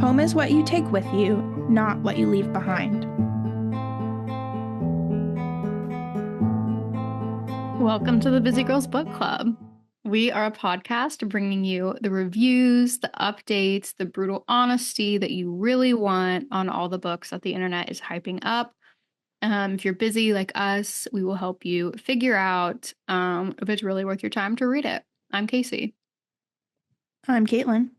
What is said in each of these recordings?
Home is what you take with you, not what you leave behind. Welcome to the Busy Girls Book Club. We are a podcast bringing you the reviews, the updates, the brutal honesty that you really want on all the books that the internet is hyping up. If you're busy like us, we will help you figure out if it's really worth your time to read it. I'm Casey. I'm Caitlin.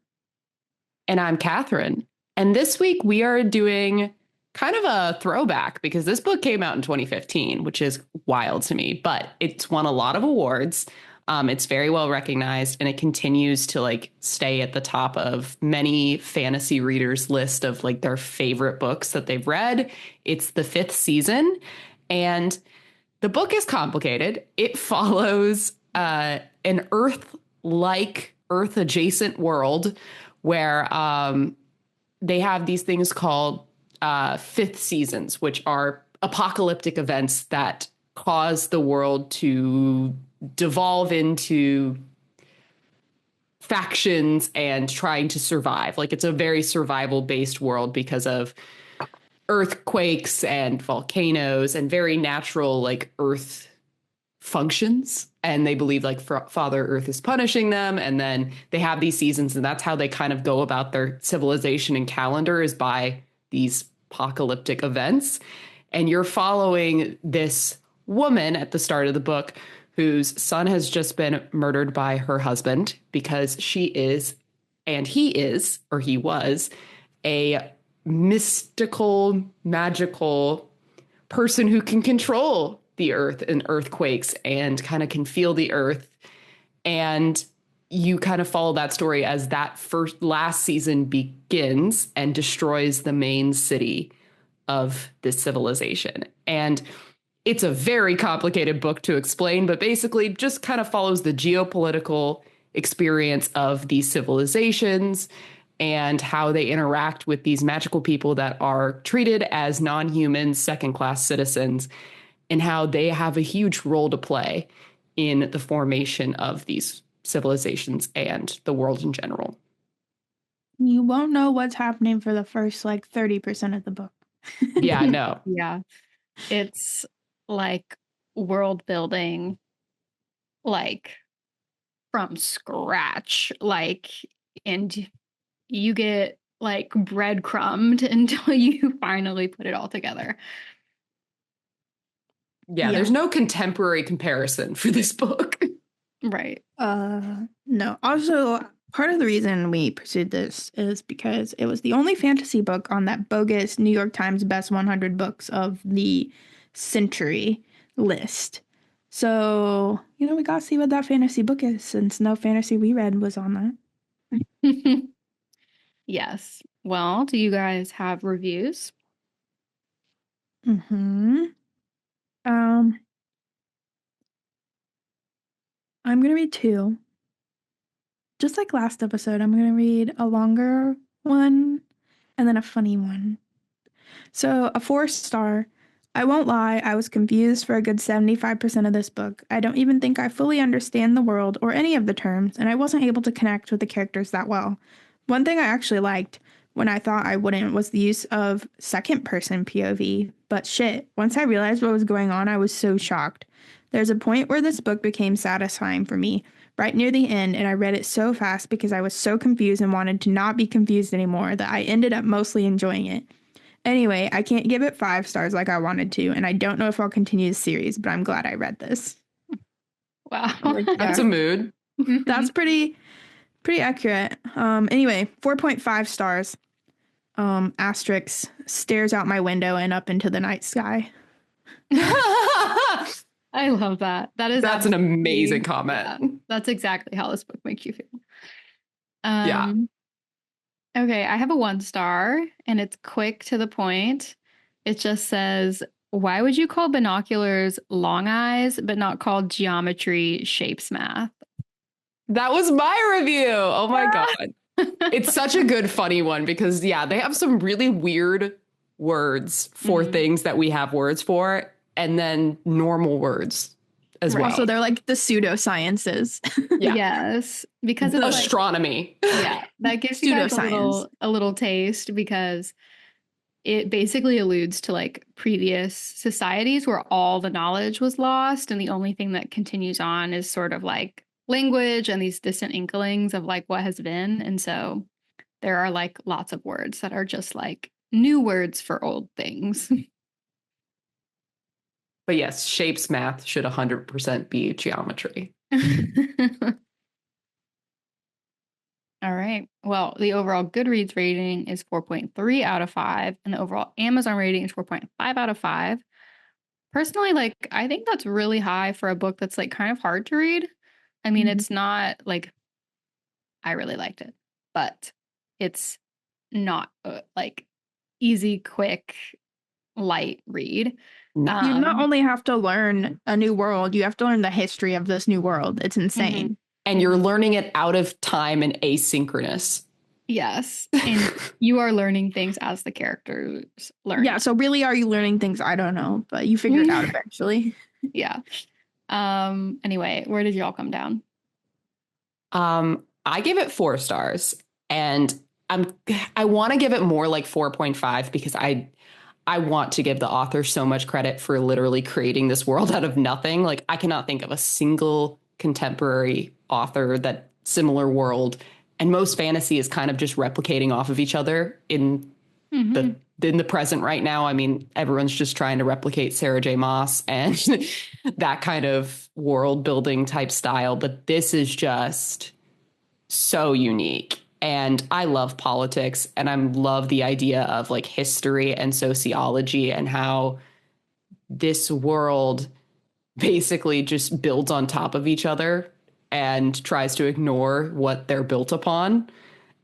And I'm Catherine. And this week we are doing kind of a throwback because this book came out in 2015, which is wild to me, but it's won a lot of awards. It's very well recognized, and it continues to stay at the top of many fantasy readers' list of their favorite books that they've read. It's the 5th season, and the book is complicated. It follows an Earth-like, Earth-adjacent world where they have these things called 5th seasons, which are apocalyptic events that cause the world to devolve into factions and trying to survive. It's a very survival-based world because of earthquakes and volcanoes and very natural Earth functions, and they believe Father Earth is punishing them, and then they have these seasons, and that's how they kind of go about their civilization and calendar, is by these apocalyptic events. And you're following this woman at the start of the book whose son has just been murdered by her husband because she is, and he is, or he was, a mystical, magical person who can control the earth and earthquakes and kind of can feel the earth. And you kind of follow that story as that last season begins and destroys the main city of this civilization. And it's a very complicated book to explain, but basically just kind of follows the geopolitical experience of these civilizations and how they interact with these magical people that are treated as non-human second-class citizens, and how they have a huge role to play in the formation of these civilizations and the world in general. You won't know what's happening for the first 30% of the book. Yeah, no. Yeah. It's world building, from scratch, and you get breadcrumbed until you finally put it all together. Yeah, there's no contemporary comparison for this book. Right. No. Also, part of the reason we pursued this is because it was the only fantasy book on that bogus New York Times Best 100 Books of the Century list. So, we got to see what that fantasy book is, since no fantasy we read was on that. Yes. Well, do you guys have reviews? Mm-hmm. I'm going to read 2. Just like last episode, I'm going to read a longer one and then a funny one. So, a 4-star. I won't lie, I was confused for a good 75% of this book. I don't even think I fully understand the world or any of the terms, and I wasn't able to connect with the characters that well. One thing I actually liked, when I thought I wouldn't, was the use of second-person POV. But shit, once I realized what was going on, I was so shocked. There's a point where this book became satisfying for me, right near the end, and I read it so fast because I was so confused and wanted to not be confused anymore that I ended up mostly enjoying it. Anyway, I can't give it 5 stars like I wanted to, and I don't know if I'll continue the series, but I'm glad I read this. Wow. That's a mood. That's pretty accurate. Anyway, 4.5 stars. Asterix stares out my window and up into the night sky. I love that. That's an amazing comment. Yeah, that's exactly how this book makes you feel. Yeah. Okay, I have a 1 star, and it's quick to the point. It just says, why would you call binoculars long eyes, but not call geometry shapes math? That was my review. Oh my God. It's such a good, funny one because, yeah, they have some really weird words for things that we have words for, and then normal words as Right. well. So they're like the pseudosciences. Yeah. Yes, because it's like, Astronomy. yeah, that gives you guys Pseudoscience. a little taste because it basically alludes to like previous societies where all the knowledge was lost and the only thing that continues on is sort of like language and these distant inklings of like what has been. And so there are like lots of words that are just like new words for old things. But yes, shapes math should 100% be geometry. All right. Well, the overall Goodreads rating is 4.3 out of 5, and the overall Amazon rating is 4.5 out of 5. Personally, like, I think that's really high for a book that's like kind of hard to read. I mean, Mhm. it's not like I really liked it, but it's not like easy, quick, light read. No. You not only have to learn a new world, you have to learn the history of this new world. It's insane. And you're learning it out of time and asynchronous. Yes. And you are learning things as the characters learn. Yeah, so really are you learning things? I don't know, but you figure it out eventually. Yeah. Anyway, where did y'all come down? I gave it 4 stars, and I want to give it more like 4.5 because I want to give the author so much credit for literally creating this world out of nothing. Like, I cannot think of a single contemporary author that similar world, and most fantasy is kind of just replicating off of each other in the present right now. I mean, everyone's just trying to replicate Sarah J. Maas and that kind of world building type style, but this is just so unique. And I love politics, and I love the idea of like history and sociology and how this world basically just builds on top of each other and tries to ignore what they're built upon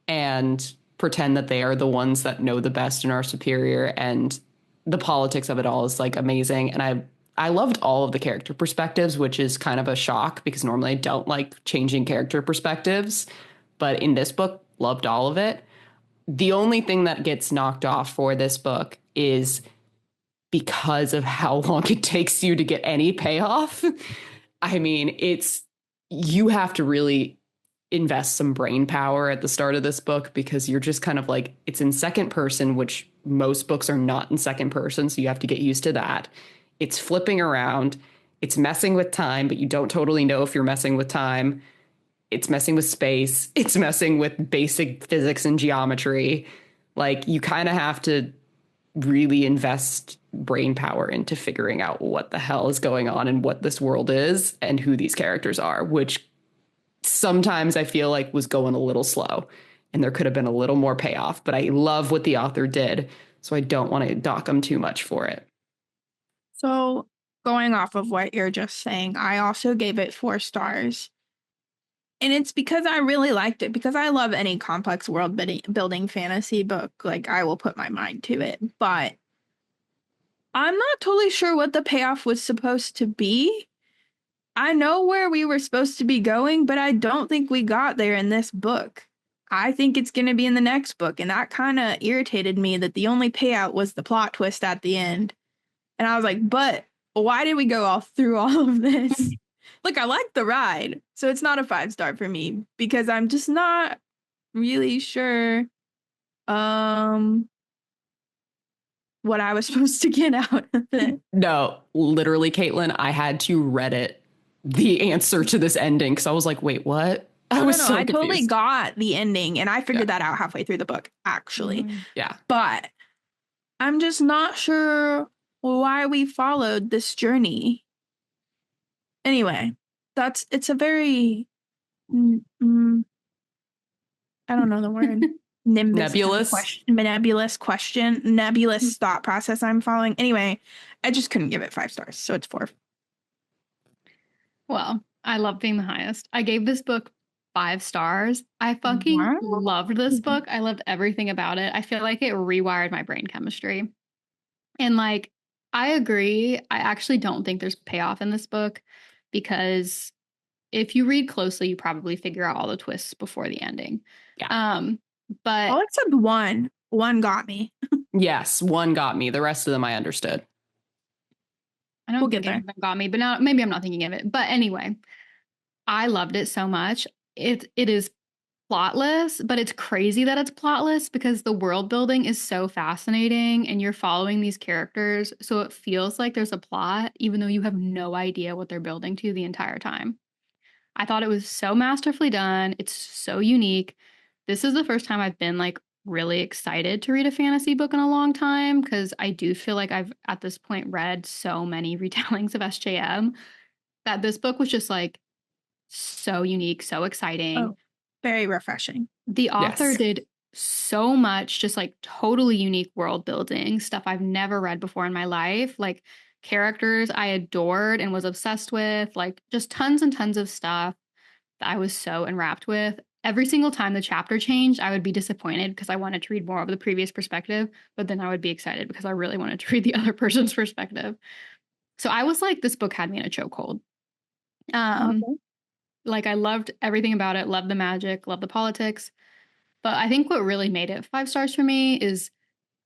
and pretend that they are the ones that know the best and are superior. And the politics of it all is like amazing. And I loved all of the character perspectives, which is kind of a shock because normally I don't like changing character perspectives. But in this book, loved all of it. The only thing that gets knocked off for this book is because of how long it takes you to get any payoff. I mean, you have to really invest some brain power at the start of this book because you're just kind of like, it's in second person, which most books are not in second person. So you have to get used to that. It's flipping around. It's messing with time, but you don't totally know if you're messing with time. It's messing with space. It's messing with basic physics and geometry. Like, you kind of have to really invest brain power into figuring out what the hell is going on and what this world is and who these characters are, which sometimes I feel like was going a little slow and there could have been a little more payoff. But I love what the author did, so I don't want to dock them too much for it. So, going off of what you're just saying, I also gave it 4 stars. And it's because I really liked it, because I love any complex world building fantasy book. Like, I will put my mind to it. But I'm not totally sure what the payoff was supposed to be. I know where we were supposed to be going, but I don't think we got there in this book. I think it's going to be in the next book. And that kind of irritated me that the only payout was the plot twist at the end. And I was like, but why did we go all through all of this? Look, I like the ride, so it's not a 5-star for me because I'm just not really sure what I was supposed to get out of it. No, literally, Caitlin, I had to Reddit the answer to this ending because I was like, wait, what? I was so I totally confused. got the ending, and I figured that out halfway through the book, actually. Yeah. But I'm just not sure why we followed this journey. Anyway, it's a very I don't know the word. Nebulous question, nebulous thought process I'm following. Anyway, I just couldn't give it 5 stars, so it's 4. Well, I love being the highest. I gave this book 5 stars. I fucking loved this book. I loved everything about it. I feel like it rewired my brain chemistry. And like, I agree. I actually don't think there's payoff in this book because if you read closely, you probably figure out all the twists before the ending. Yeah. But all except one. One got me. Yes, one got me. The rest of them I understood. I don't We'll think get any there. of them got me, but now maybe I'm not thinking of it. But anyway, I loved it so much. It is plotless, but it's crazy that it's plotless because the world building is so fascinating and you're following these characters. So it feels like there's a plot, even though you have no idea what they're building to the entire time. I thought it was so masterfully done. It's so unique. This is the first time I've been like really excited to read a fantasy book in a long time because I do feel like I've at this point read so many retellings of SJM that this book was just like so unique, so exciting. Oh, very refreshing. The author Yes. did so much just like totally unique world building stuff I've never read before in my life, like characters I adored and was obsessed with, like just tons and tons of stuff that I was so enwrapped with. Every single time the chapter changed, I would be disappointed because I wanted to read more of the previous perspective, but then I would be excited because I really wanted to read the other person's perspective. So I was like, this book had me in a chokehold. Um, Okay. like I loved everything about it, loved the magic, loved the politics. But I think what really made it 5 stars for me is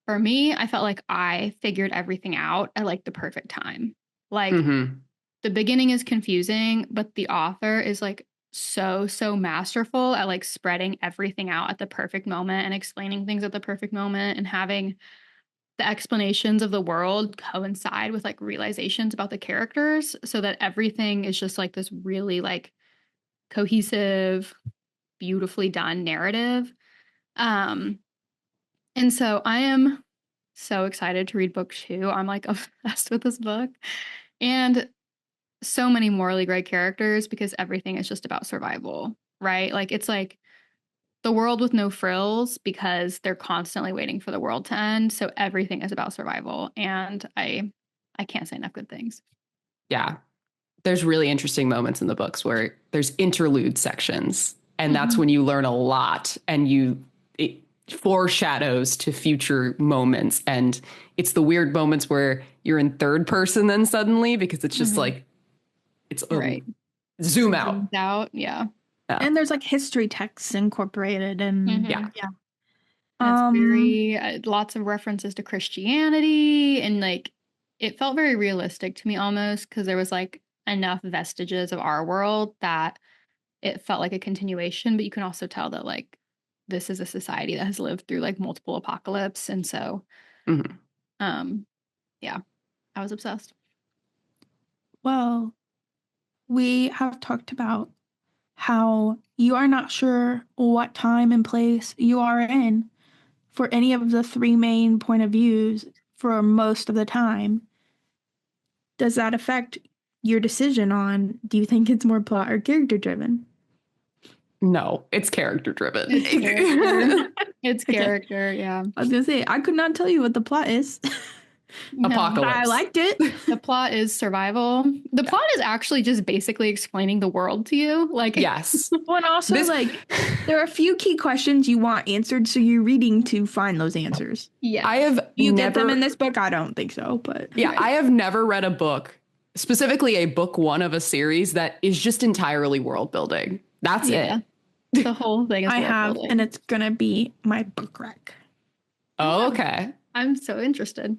for me, I felt like I figured everything out at like the perfect time. Like Mm-hmm. the beginning is confusing, but the author is like so masterful at like spreading everything out at the perfect moment and explaining things at the perfect moment and having the explanations of the world coincide with like realizations about the characters so that everything is just like this really like cohesive, beautifully done narrative. Um and so I am so excited to read book 2. I'm like obsessed with this book. And so many morally gray characters because everything is just about survival, right? Like it's like the world with no frills because they're constantly waiting for the world to end. So everything is about survival. And I can't say enough good things. Yeah. There's really interesting moments in the books where there's interlude sections, and that's Mhm. when you learn a lot, and it foreshadows to future moments. And it's the weird moments where you're in third person then suddenly because it's just Mhm. like it's Right. zoom out. Zoomed out. Yeah. Yeah. And there's like history texts incorporated and Yeah. Mhm. yeah. And it's Um, very lots of references to Christianity and like it felt very realistic to me almost because there was like enough vestiges of our world that it felt like a continuation, but you can also tell that like this is a society that has lived through like multiple apocalypse. And so Mhm. um yeah, I was obsessed. well, we have talked about how you are not sure what time and place you are in for any of the three main point of views for most of the time. Does that affect your decision on do you think it's more plot or character driven? No, it's character driven. It's character. It's Okay. character, yeah. I was gonna say I could not tell you what the plot is, No. but I Apocalypse. liked it. The plot is survival. The Yeah. plot is actually just basically explaining the world to you. Like, Yes. Well, and also This like there are a few key questions you want answered, so you're reading to find those answers. I yes. have Do you get them in never this book? I don't think so, but Yeah, Right. I have never read a book, specifically a book one of a series that is just entirely world building. That's Yeah. it. The whole thing is I world have, and building. it's gonna be my book rec. Oh, Yeah. okay. I'm so interested.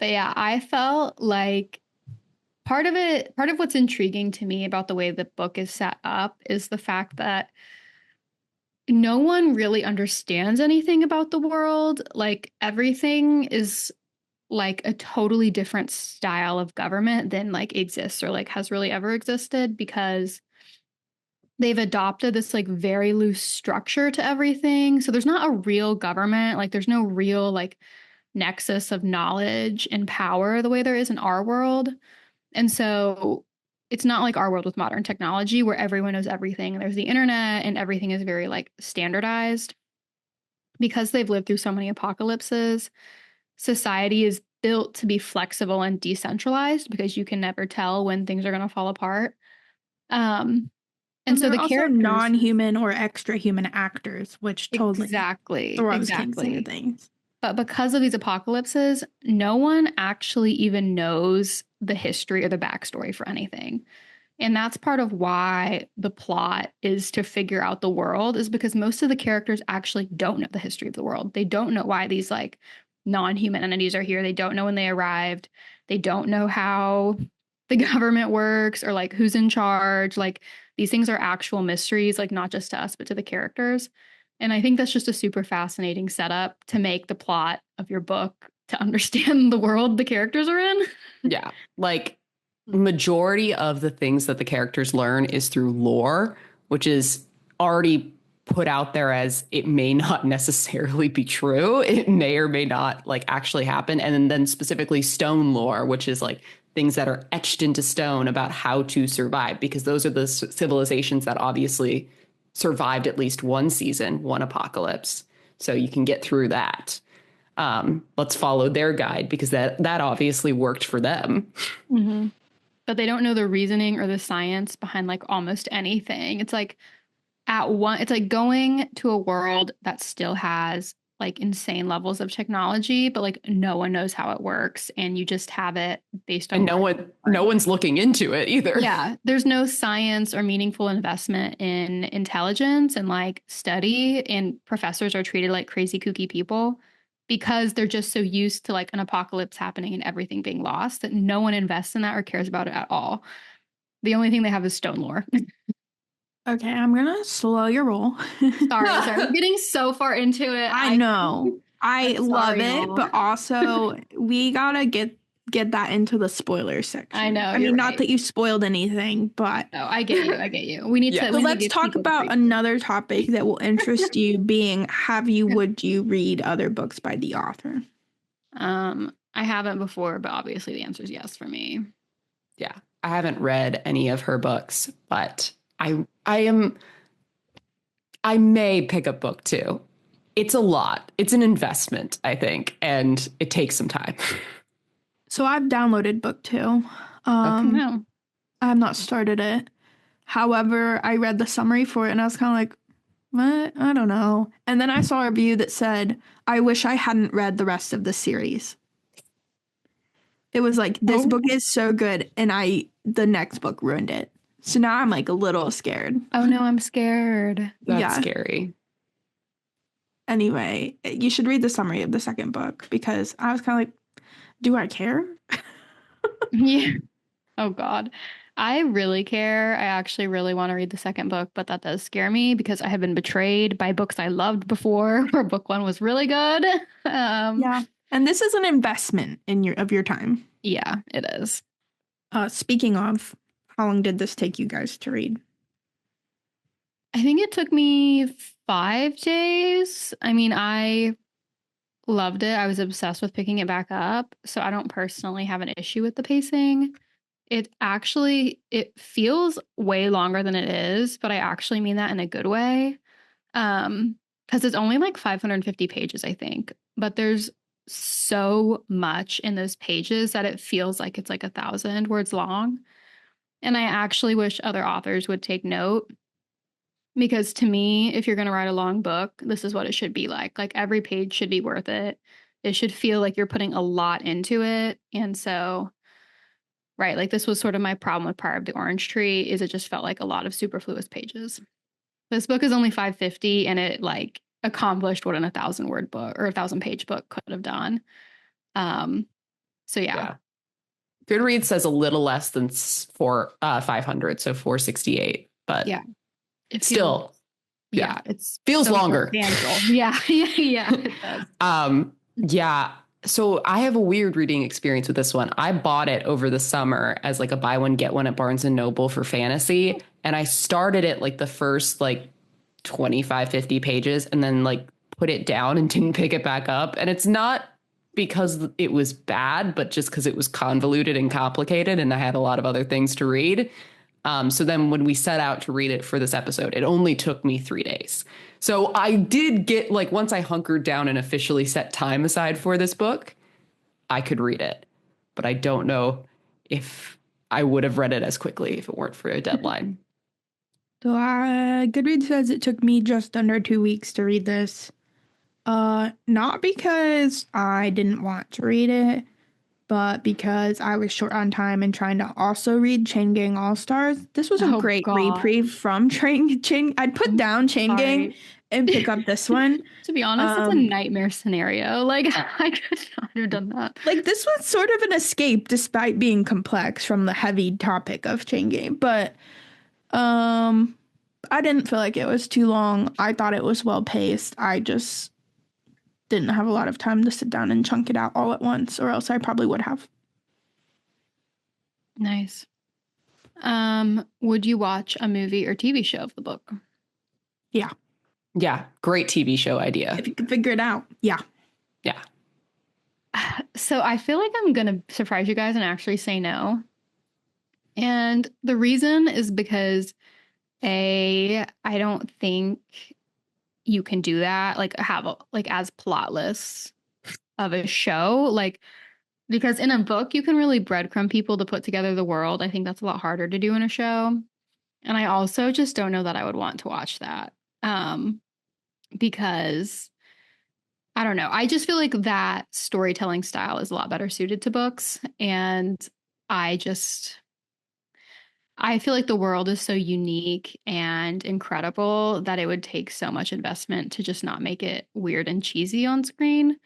But yeah, I felt like part of what's intriguing to me about the way the book is set up is the fact that no one really understands anything about the world. Like everything is like a totally different style of government than like exists or like has really ever existed because they've adopted this like very loose structure to everything. So there's not a real government, like there's no real like nexus of knowledge and power the way there is in our world. And so it's not like our world with modern technology where everyone knows everything and there's the internet and everything is very like standardized. Because they've lived through so many apocalypses, society is built to be flexible and decentralized because you can never tell when things are going to fall apart. Um, and And so there are the also characters, non-human or extra human actors, which totally throws things into exactly. things. But because of these apocalypses, no one actually even knows the history or the backstory for anything. And that's part of why the plot is to figure out the world, is because most of the characters actually don't know the history of the world. They don't know why these like non human entities are here. They don't know when they arrived. They don't know how the government works or like who's in charge. Like these things are actual mysteries, like not just to us, but to the characters. And I think that's just a super fascinating setup to make the plot of your book to understand the world the characters are in. Yeah. Like majority of the things that the characters learn is through lore, which is already put out there as it may not necessarily be true. It may or may not like actually happen. And then specifically stone lore, which is like things that are etched into stone about how to survive, because those are the civilizations that obviously survived at least one season, one apocalypse. So you can get through that. Let's follow their guide because that obviously worked for them. Mm-hmm. But they don't know the reasoning or the science behind like almost anything. It's like it's like going to a world that still has like insane levels of technology, but like no one knows how it works, and you just have it based on and no one's looking into it either. Yeah, there's no science or meaningful investment in intelligence and like study, and professors are treated like crazy kooky people because they're just so used to like an apocalypse happening and everything being lost that no one invests in that or cares about it at all. The only thing they have is stone lore. Okay, I'm gonna slow your roll. Sorry. We're getting so far into it. I know. I I'm love sorry, it, y'all. but also we gotta get that into the spoiler section. I know. I mean, not that you spoiled anything, but Oh, I get you. I get you. We need Yeah. to. so we need to let's give talk people about break. another topic that will interest you, being would you read other books by the author? I haven't before, but obviously the answer is yes for me. Yeah. I haven't read any of her books, but I may pick up book 2. It's a lot. It's an investment, I think, and it takes some time. So I've downloaded book 2. No. I have not started it. However, I read the summary for it and I was kind of like, what? I don't know. And then I saw a review that said, I wish I hadn't read the rest of the series. It was like, this book is so good, and the next book ruined it. So now I'm like a little scared. Oh no, I'm scared. That's scary. Anyway, you should read the summary of the second book because I was kind of like, do I care? Yeah. Oh God. I really care. I actually really want to read the second book, but that does scare me because I have been betrayed by books I loved before, where book 1 was really good. Yeah. And this is an investment in your time. Yeah, it is. Speaking of, how long did this take you guys to read? I think it took me 5 days. I mean, I loved it. I was obsessed with picking it back up. So I don't personally have an issue with the pacing. It feels way longer than it is, but I actually mean that in a good way. Because it's only like 550 pages, I think. But there's so much in those pages that it feels like it's like 1,000 words long. And I actually wish other authors would take note. Because to me, if you're going to write a long book, this is what it should be like. Like every page should be worth it. It should feel like you're putting a lot into it. And so, right, like this was sort of my problem with Pride of the Orange Tree, is it just felt like a lot of superfluous pages. This book is only 550 and it like accomplished what an 1,000-word book or 1,000-page book could have done. So yeah. Goodreads says a little less than 500, so 468, but yeah. It still, it feels so longer. Yeah, it does. Yeah. So I have a weird reading experience with this one. I bought it over the summer as like a buy one, get one at Barnes and Noble for fantasy. And I started it like the first like 25, 50 pages and then like put it down and didn't pick it back up. And it's not because it was bad, but just because it was convoluted and complicated and I had a lot of other things to read. So then when we set out to read it for this episode, it only took me 3 days. So I did get like, once I hunkered down and officially set time aside for this book, I could read it. But I don't know if I would have read it as quickly if it weren't for a deadline. So Goodreads says it took me just under 2 weeks to read this. Not because I didn't want to read it, but because I was short on time and trying to also read Chain Gang All Stars. This was a great reprieve from Chain. I'd put down Chain Gang and pick up this one. To be honest, that's a nightmare scenario. Like, I could not have done that. Like, this was sort of an escape despite being complex from the heavy topic of Chain Game. But I didn't feel like it was too long. I thought it was well paced. I just didn't have a lot of time to sit down and chunk it out all at once, or else I probably would have. Nice. Would you watch a movie or TV show of the book? Yeah. Yeah, great TV show idea. If you could figure it out. Yeah. Yeah. So I feel like I'm going to surprise you guys and actually say no. And the reason is because I don't think you can do that, like have like as plotless of a show, like, because in a book you can really breadcrumb people to put together the world. I think that's a lot harder to do in a show. And I also just don't know that I would want to watch that. Because I don't know. I just feel like that storytelling style is a lot better suited to books. And I feel like the world is so unique and incredible that it would take so much investment to just not make it weird and cheesy on screen.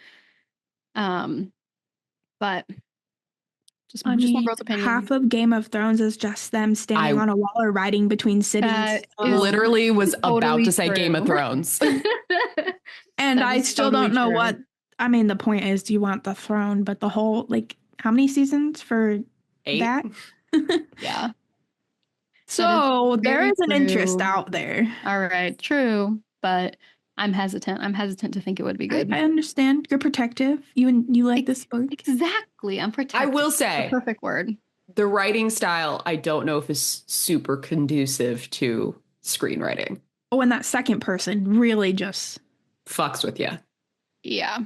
But just one girl's opinion. Half of Game of Thrones is just them standing on a wall or riding between cities. Literally was totally about to say true. Game of Thrones. And I still don't know what, I mean, the point is, do you want the throne? But the whole, like, how many seasons for 8? that? Yeah. So there is an interest out there. All right, true. But I'm hesitant. I'm hesitant to think it would be good. I understand. You're protective. You like this book. Exactly. I'm protective. I will say, that's the perfect word. The writing style, I don't know if is super conducive to screenwriting. Oh, and that second person really just fucks with you. Yeah.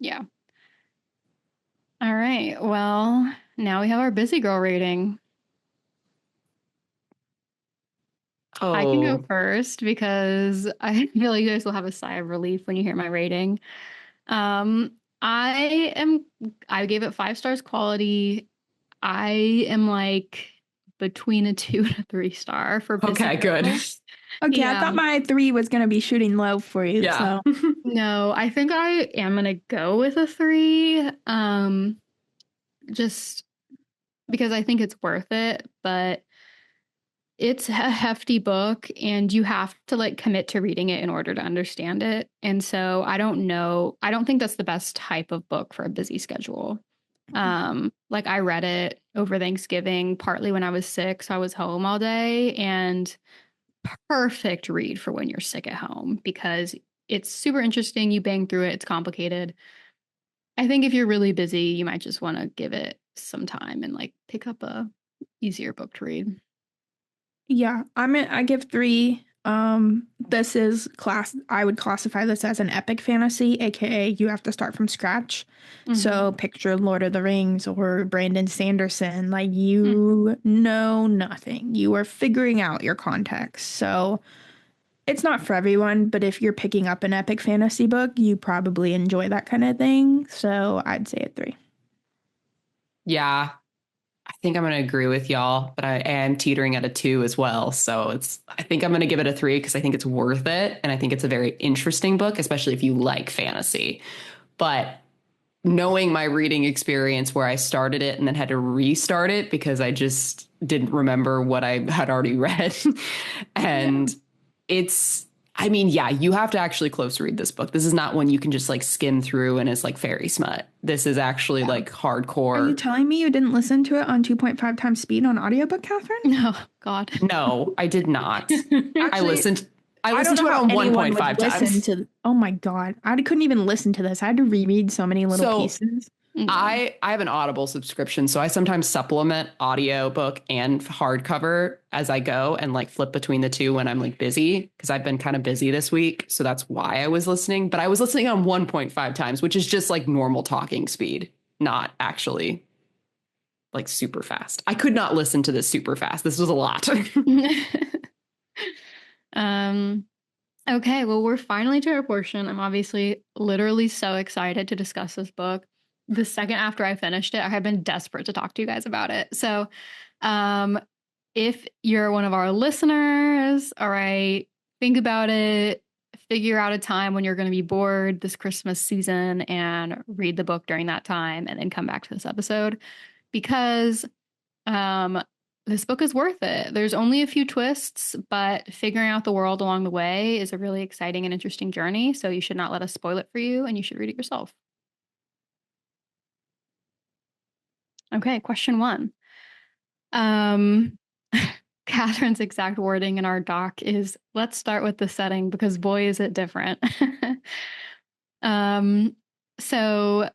Yeah. All right. Well, now we have our busy girl rating. Oh. I can go first because I feel like you guys will have a sigh of relief when you hear my rating. I gave it 5 stars quality. I am like between a 2 and a 3 star for busy Okay, girl. good. Okay, yeah. I thought my 3 was going to be shooting low for you. Yeah. So. No, I think I am going to go with a 3. Just because I think it's worth it, but it's a hefty book and you have to like commit to reading it in order to understand it. And so I don't know. I don't think that's the best type of book for a busy schedule. Like I read it over Thanksgiving, partly when I was sick. So I was home all day, and perfect read for when you're sick at home because it's super interesting. You bang through it. It's complicated. I think if you're really busy, you might just want to give it some time and like pick up a easier book to read. Yeah, I give 3. This is I would classify this as an epic fantasy, aka you have to start from scratch. Mm-hmm. So picture Lord of the Rings or Brandon Sanderson, like you know nothing. You are figuring out your context. So it's not for everyone, but if you're picking up an epic fantasy book, you probably enjoy that kind of thing. So I'd say a 3. Yeah. I think I'm going to agree with y'all, but I am teetering at a 2 as well. So I think I'm going to give it a 3 because I think it's worth it. And I think it's a very interesting book, especially if you like fantasy. But knowing my reading experience where I started it and then had to restart it because I just didn't remember what I had already read. And you have to actually close read this book. This is not one you can just like skim through and it's like fairy smut. This is actually like hardcore. Are you telling me you didn't listen to it on 2.5 times speed on audiobook, Catherine? No, God. No, I did not. Actually, I listened to it on 1.5 times. Oh my God. I couldn't even listen to this. I had to reread so many little pieces. I have an Audible subscription, so I sometimes supplement audiobook and hardcover as I go and like flip between the two when I'm like busy, because I've been kind of busy this week. So that's why I was listening. But I was listening on 1.5 times, which is just like normal talking speed, not actually like super fast. I could not listen to this super fast. This was a lot. Okay, well, we're finally to our portion. I'm obviously literally so excited to discuss this book. The second after I finished it, I had been desperate to talk to you guys about it. So if you're one of our listeners, all right, think about it, figure out a time when you're going to be bored this Christmas season and read the book during that time and then come back to this episode because this book is worth it. There's only a few twists, but figuring out the world along the way is a really exciting and interesting journey. So you should not let us spoil it for you, and you should read it yourself. Okay, question 1. Catherine's exact wording in our doc is, let's start with the setting because boy, is it different. So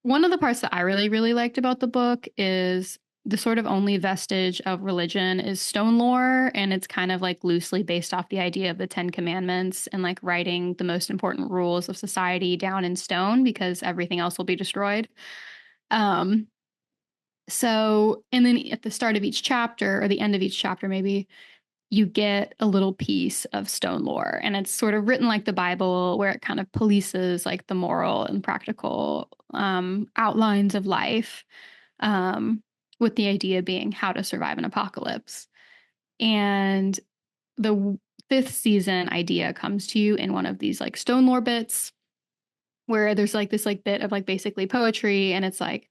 one of the parts that I really, really liked about the book is the sort of only vestige of religion is stone lore, and it's kind of like loosely based off the idea of the 10 Commandments and like writing the most important rules of society down in stone because everything else will be destroyed. So, and then at the start of each chapter or the end of each chapter, maybe you get a little piece of stone lore, and it's sort of written like the Bible, where it kind of polices like the moral and practical outlines of life, with the idea being how to survive an apocalypse. And the 5th season idea comes to you in one of these like stone lore bits where there's like this like bit of like basically poetry, and it's like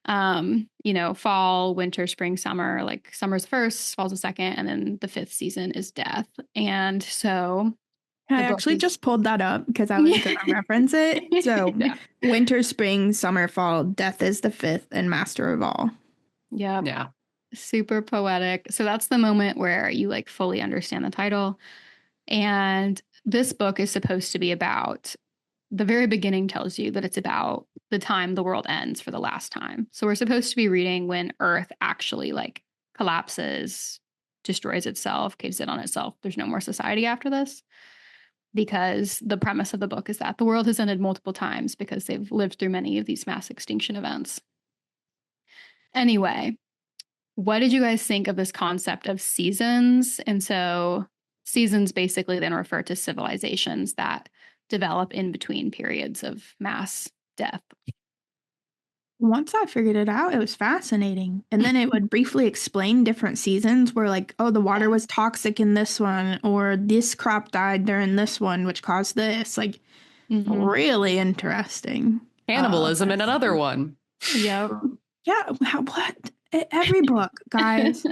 fall, winter, spring, summer, like summer's first, fall's the second, and then the 5th season is death. And so I actually just pulled that up because I was going to reference it. So winter, spring, summer, fall, death is the 5th, and master of all. Yep. Yeah. Super poetic. So that's the moment where you like fully understand the title. And this book is supposed to be about, the very beginning tells you that it's about the time the world ends for the last time. So we're supposed to be reading when Earth actually like collapses, destroys itself, caves in on itself. There's no more society after this, because the premise of the book is that the world has ended multiple times because they've lived through many of these mass extinction events. Anyway, what did you guys think of this concept of seasons? And so seasons basically then refer to civilizations that develop in between periods of mass death. Once I figured it out, it was fascinating. And then it would briefly explain different seasons where like, oh, the water was toxic in this one, or this crop died during this one, which caused this. Like, really interesting. Cannibalism in another one. Yep. Yeah. What? Every book, guys.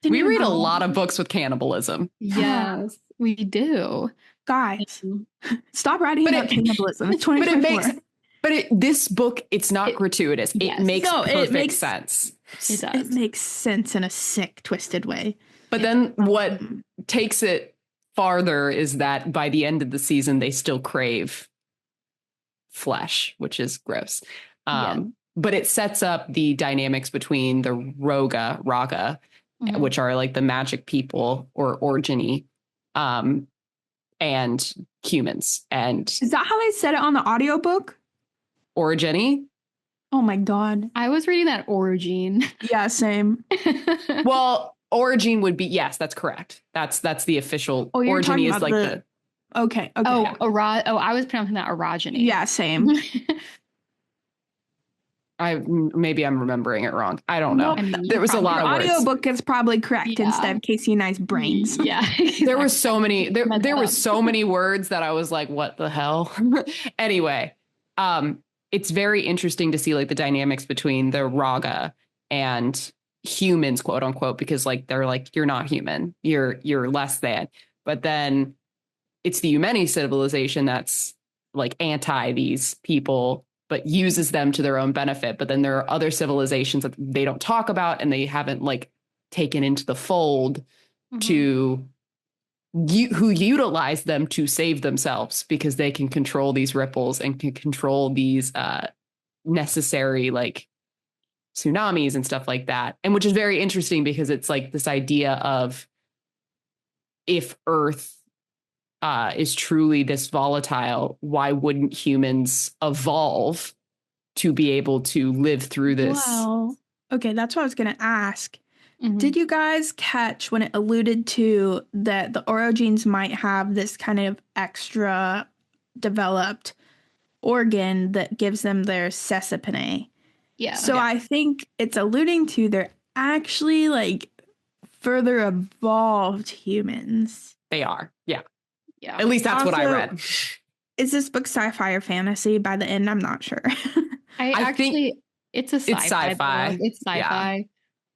We read a lot of books with cannibalism. Yes, we do. Guys, stop writing about cannibalism. It's 2024. This book, it's not gratuitous. Yes. It makes perfect sense. It does. It makes sense in a sick, twisted way. But then what takes it farther is that by the end of the season, they still crave flesh, which is gross. But it sets up the dynamics between the Raga, which are like the magic people or orogeny, and humans. And is that how they said it on the audiobook? Orogeny? Oh my God. I was reading that origin. Yeah, same. Well, origin would be, yes, that's correct. That's the official. Orogeny is like the Okay. Oh, yeah. I was pronouncing that orogeny. Yeah, same. Maybe I'm remembering it wrong. I don't know. There was a lot of words. Audiobook is probably correct instead of Casey and I's brains. Yeah. Exactly. There were so many there were so many words that I was like, what the hell? Anyway, it's very interesting to see like the dynamics between the Raga and humans, quote unquote, because like they're like, you're not human, you're less than. But then it's the Umeni civilization that's like anti these people, but uses them to their own benefit. But then there are other civilizations that they don't talk about and they haven't like taken into the fold who utilize them to save themselves because they can control these ripples and can control these necessary like tsunamis and stuff like that. And which is very interesting because it's like this idea of if Earth is truly this volatile, why wouldn't humans evolve to be able to live through this? Well, okay, that's what I was going to ask. Did you guys catch when it alluded to that the orogenes might have this kind of extra developed organ that gives them their sesapine? Yeah. So I think it's alluding to they're actually like further evolved humans. They are. Yeah. Yeah. At least that's what I Also, read. Is this book sci-fi or fantasy? By the end, I'm not sure. I think It's a it's sci-fi book. sci-fi. It's Yeah. sci-fi.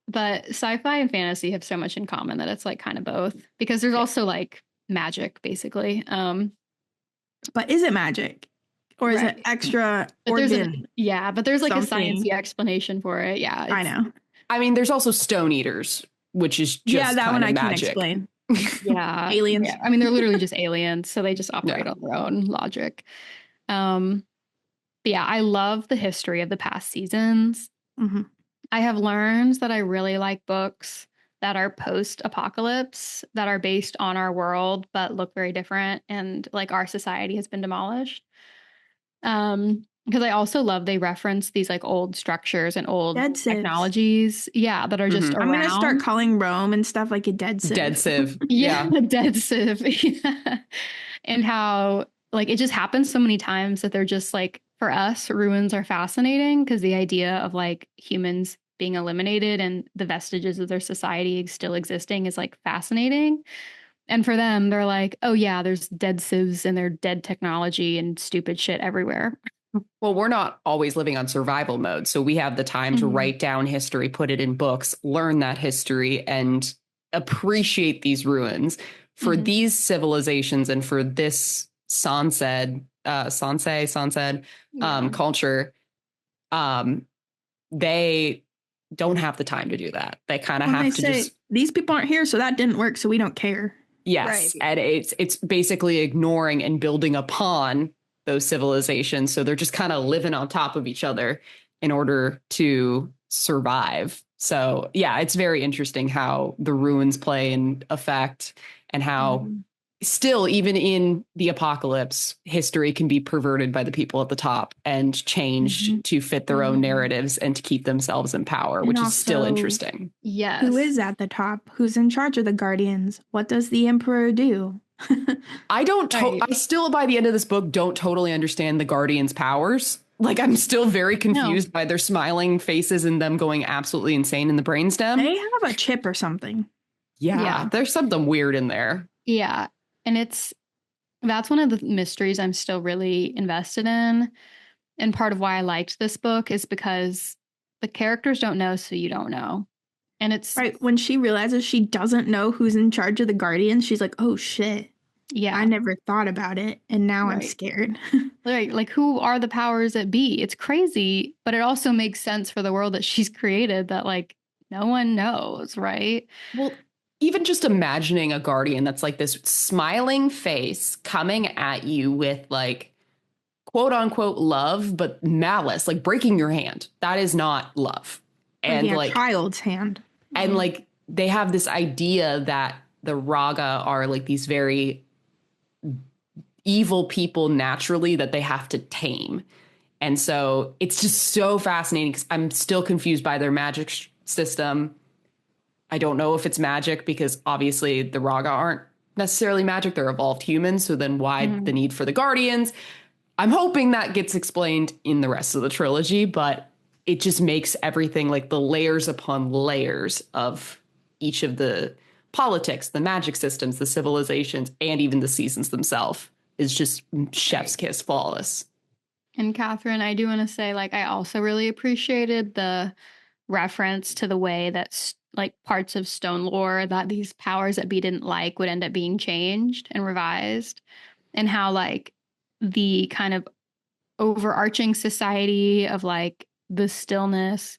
But sci-fi and fantasy have so much in common that it's like kind of both because there's Yeah. also like magic basically. But is it magic? Or is it Right. extra But there's organ like a something? sciencey explanation for it. Yeah, I it's know. I mean, there's also stone eaters, which is Yeah, just that one kind of I can't magic. explain. yeah. Aliens. Yeah. I mean, they're literally just aliens, so they just operate Yeah. on their own logic. Um, but yeah, I love the history of the past seasons. hmm I have learned that I really like books that are post-apocalypse, that are based on our world but look very different and like our society has been demolished. Because I also love they reference these like old structures and old Dead sieves. technologies, yeah, that are just Mhm. I'm gonna start around. calling Rome and stuff like a dead Dead sieve. Civ. Yeah, Yeah. dead civ. Yeah. And how like it just happens so many times that they're just like for us, ruins are fascinating because the idea of like humans being eliminated and the vestiges of their society still existing is like fascinating. And for them, they're like, oh yeah, there's dead civs and there's dead technology and stupid shit everywhere. Well, we're not always living on survival mode. So we have the time to Mhm. write down history, put it in books, learn that history, and appreciate these ruins. For Mhm. these civilizations and for this Sansei, Yeah. culture, um, they don't have the time to do that. They kind of When they have to say just these people aren't here, so that didn't work, so we don't care. yes, Right. and it's basically ignoring and building upon those civilizations. So they're just kind of living on top of each other in order to survive. So yeah, it's very interesting how the ruins play an effect and how Mhm. still even in the apocalypse, history can be perverted by the people at the top and changed hmm to fit their own Mhm. narratives and to keep themselves in power, And which is still also, interesting. who Yes. is at the top? Who's in charge of the Guardians? What does the Emperor do? Right. I still by the end of this book don't totally understand the Guardians' powers. Like I'm still very No. confused by their smiling faces and them going absolutely insane in the brainstem. They have a chip or something. Yeah, Yeah. there's something weird in there. Yeah. And that's one of the mysteries I'm still really invested in. And part of why I liked this book is because the characters don't know, so you don't know. And it's, Right. When she realizes she doesn't know who's in charge of the Guardians, she's like, oh shit. I yeah, never thought about it. And now I'm right. scared. Like who are the powers that be? It's crazy, but it also makes sense for the world that she's created that like no one knows, right? Well, even just imagining a guardian that's like this smiling face coming at you with like quote unquote love, but malice, like breaking your hand. That is not love. And Breaking a like child's hand. and Mhm. like they have this idea that the Raga are like these very evil people naturally that they have to tame. And so it's just so fascinating because I'm still confused by their magic system. I don't know if it's magic because obviously the Raga aren't necessarily magic. They're evolved humans. So then why the Mhm. need for the Guardians? I'm hoping that gets explained in the rest of the trilogy, but it just makes everything like the layers upon layers of each of the politics, the magic systems, the civilizations, and even the seasons themselves is just chef's Right. kiss flawless. And Catherine, I do want to say, like, I also really appreciated the reference to the way that, like, parts of stone lore that these powers that B didn't like would end up being changed and revised, and how, like, the kind of overarching society of, like, the stillness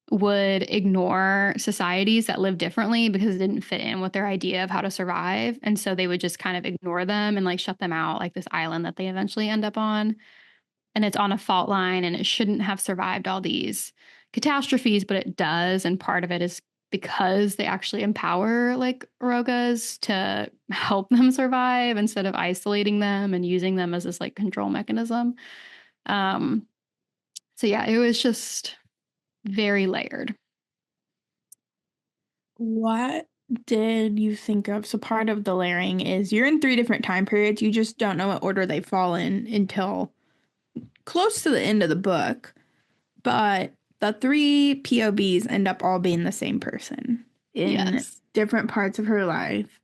would ignore societies that live differently because it didn't fit in with their idea of how to survive. And so they would just kind of ignore them and, like, shut them out, like this island that they eventually end up on, and it's on a fault line and it shouldn't have survived all these catastrophes, but it does. And part of it is because they actually empower like Rogas to help them survive instead of isolating them and using them as this like control mechanism. Um, so yeah, it was just very layered. What did you think of? So part of the layering is you're in three different time periods. You just don't know what order they fall in until close to the end of the book. But the three POBs end up all being the same person in Yes. different parts of her life.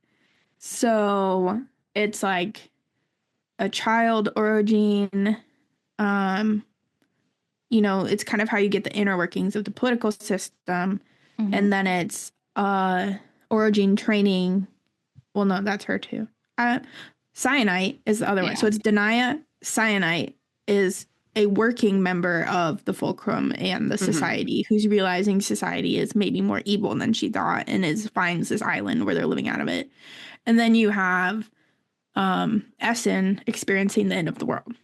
So it's like a child origin. Um, it's kind of how you get the inner workings of the political system. Mhm. And then it's origin training. Well, no, that's her too. Cyanite is the other one. Yeah. So it's Denia. Cyanite is a working member of the Fulcrum and the society who's realizing society is maybe more evil than she thought and finds this island where they're living out of it. And then you have Essen experiencing the end of the world.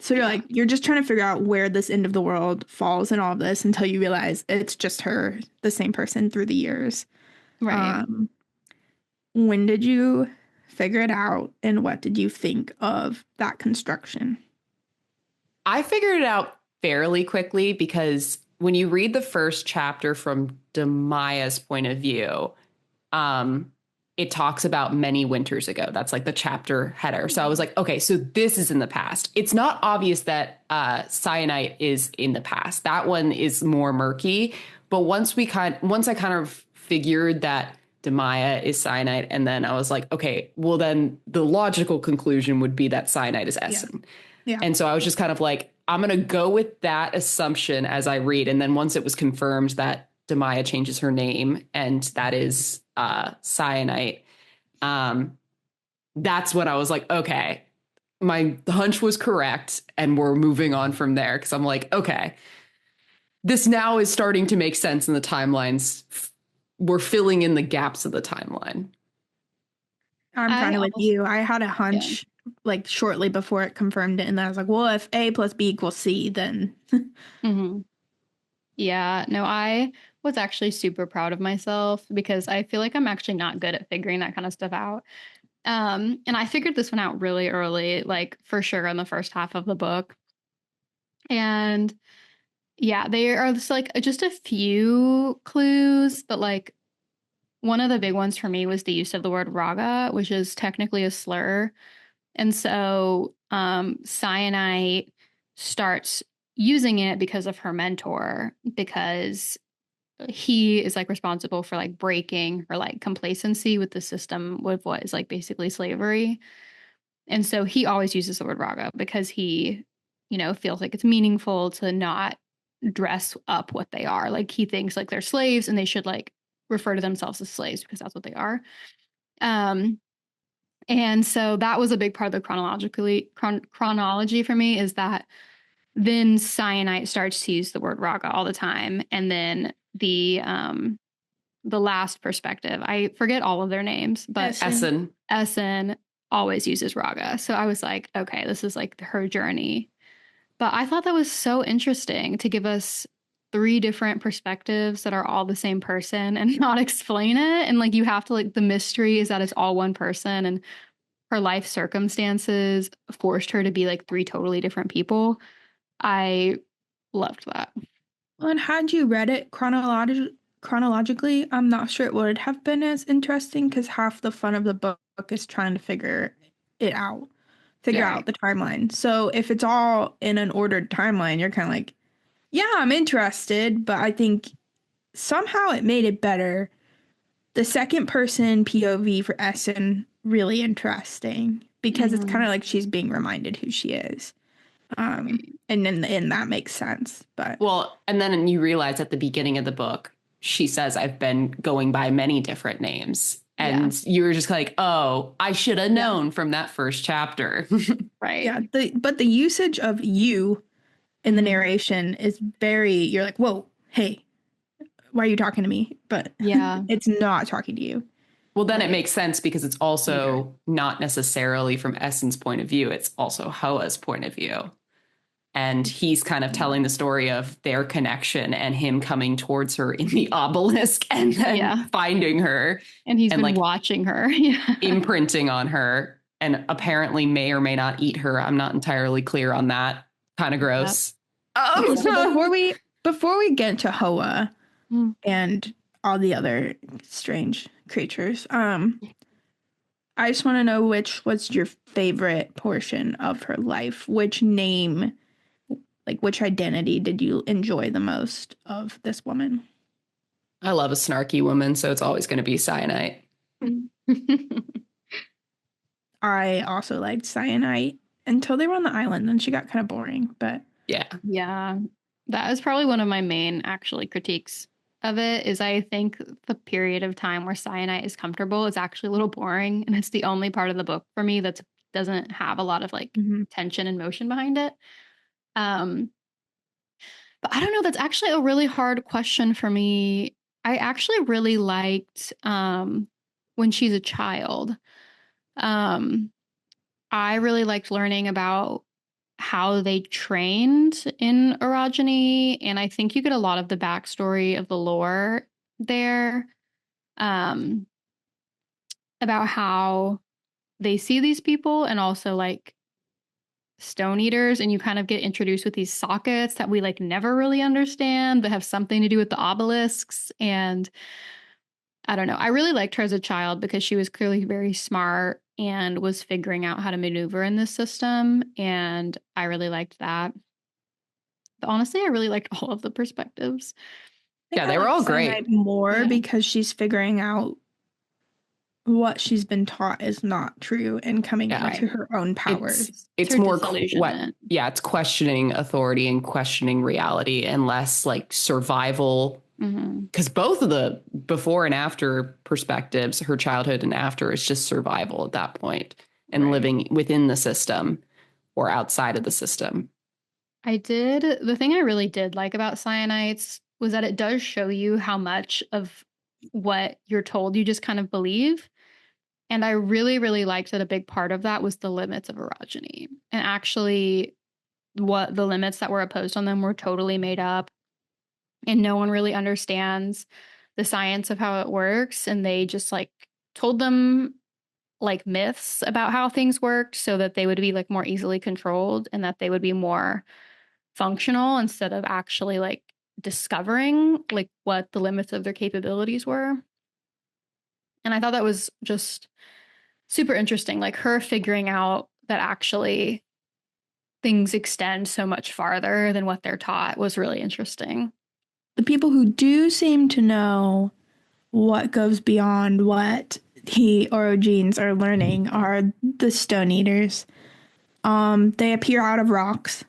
So you're Yeah. like, you're just trying to figure out where this end of the world falls in all of this until you realize it's just her, the same person through the years. Right. When did you figure it out, and what did you think of that construction? I figured it out fairly quickly because when you read the first chapter from Demaya's point of view, um, it talks about many winters ago. That's like the chapter header. So I was like, okay, so this is in the past. It's not obvious that cyanite is in the past. That one is more murky. But once I kind of figured that Demaya is cyanite, and then I was like, okay, well then the logical conclusion would be that cyanite is Essen. Yeah. And so I was just kind of like, I'm going to go with that assumption as I read. And then once it was confirmed that Demaya changes her name and that is cyanite, that's when I was like, okay, my hunch was correct. And we're moving on from there. Cause I'm like, okay, this now is starting to make sense in the timelines. We're filling in the gaps of the timeline. I'm I kind of with also, you. I had a yeah. hunch like shortly before it confirmed it, and then I was like, well, if A plus B equals C, then Mhm. Yeah, no, I was actually super proud of myself because I feel like I'm actually not good at figuring that kind of stuff out. And I figured this one out really early, like for sure in the first half of the book. And yeah, there are just a few clues, but like one of the big ones for me was the use of the word raga, which is technically a slur. And so Cyanite starts using it because of her mentor, because he is like responsible for like breaking her like complacency with the system with what is like basically slavery. And so he always uses the word raga because he, feels like it's meaningful to not dress up what they are. Like he thinks like they're slaves and they should like refer to themselves as slaves because that's what they are. Um, and so that was a big part of the chronology for me, is that then Cyanite starts to use the word raga all the time. And then the last perspective, I forget all of their names, but Essen always uses raga. So I was like, okay, this is like her journey. But I thought that was so interesting to give us three different perspectives that are all the same person and not explain it. And like you have to, like, the mystery is that it's all one person and her life circumstances forced her to be like three totally different people. I loved that. Well, and had you read it chronologically, I'm not sure it would have been as interesting because half the fun of the book is trying to figure it out, figure Yeah. out the timeline. So if it's all in an ordered timeline, you're kind of like, yeah, I'm interested, but I think somehow it made it better. The second person POV for Essen really interesting because it's kind of like she's being reminded who she is. And then that makes sense. But Well, and then you realize at the beginning of the book, she says, I've been going by many different names. And you were just like, oh, I should have known from that first chapter. Right. yeah, the usage of you in the narration is very, you're like, whoa, hey, why are you talking to me? But Yeah. it's not talking to you. Well, then it makes sense because it's also not necessarily from Essen's point of view. It's also Hoa's point of view. And he's kind of telling the story of their connection and him coming towards her in the obelisk and then finding her. And he's been like watching her. imprinting on her, and apparently may or may not eat her. I'm not entirely clear on that. Kind of gross. So before we get to Hoa Mm. and all the other strange creatures, I just want to know which was your favorite portion of her life. Which name, like which identity did you enjoy the most of this woman? I love a snarky woman, so it's always going to be Cyanite. I also liked cyanide until they were on the island, then she got kind of boring. But Yeah. Yeah, that is probably one of my main actually critiques of it is I think the period of time where cyanide is comfortable is actually a little boring, and it's the only part of the book for me that doesn't have a lot of like mhm. tension and motion behind it. Um, but I don't know, that's actually a really hard question for me. I actually really liked when she's a child. Um, I really liked learning about how they trained in orogeny, and I think you get a lot of the backstory of the lore there, um, about how they see these people and also like stone eaters, and you kind of get introduced with these sockets that we like never really understand but have something to do with the obelisks. And I don't know, I really liked her as a child because she was clearly very smart and was figuring out how to maneuver in this system, and I really liked that. But honestly, I really liked all of the perspectives. I think Yeah, I they were like all cyanide great. more Yeah. because she's figuring out what she's been taught is not true and coming Yeah. into Right. her own It's powers. It's it's her more disillusionment. yeah, it's questioning authority and questioning reality and less like survival. Mm-hmm. Because both of the before and after perspectives, her childhood and after, is just survival at that point and Right. living within the system or outside of the system. The thing I really did like about cyanites was that it does show you how much of what you're told you just kind of believe. And I really, really liked that a big part of that was the limits of orogeny. And actually, what the limits that were opposed on them were totally made up. And no one really understands the science of how it works. And they just like told them like myths about how things worked so that they would be like more easily controlled and that they would be more functional instead of actually like discovering like what the limits of their capabilities were. And I thought that was just super interesting, like her figuring out that actually things extend so much farther than what they're taught was really interesting. The people who do seem to know what goes beyond what the Orogenes are learning are the Stone Eaters. They appear out of rocks.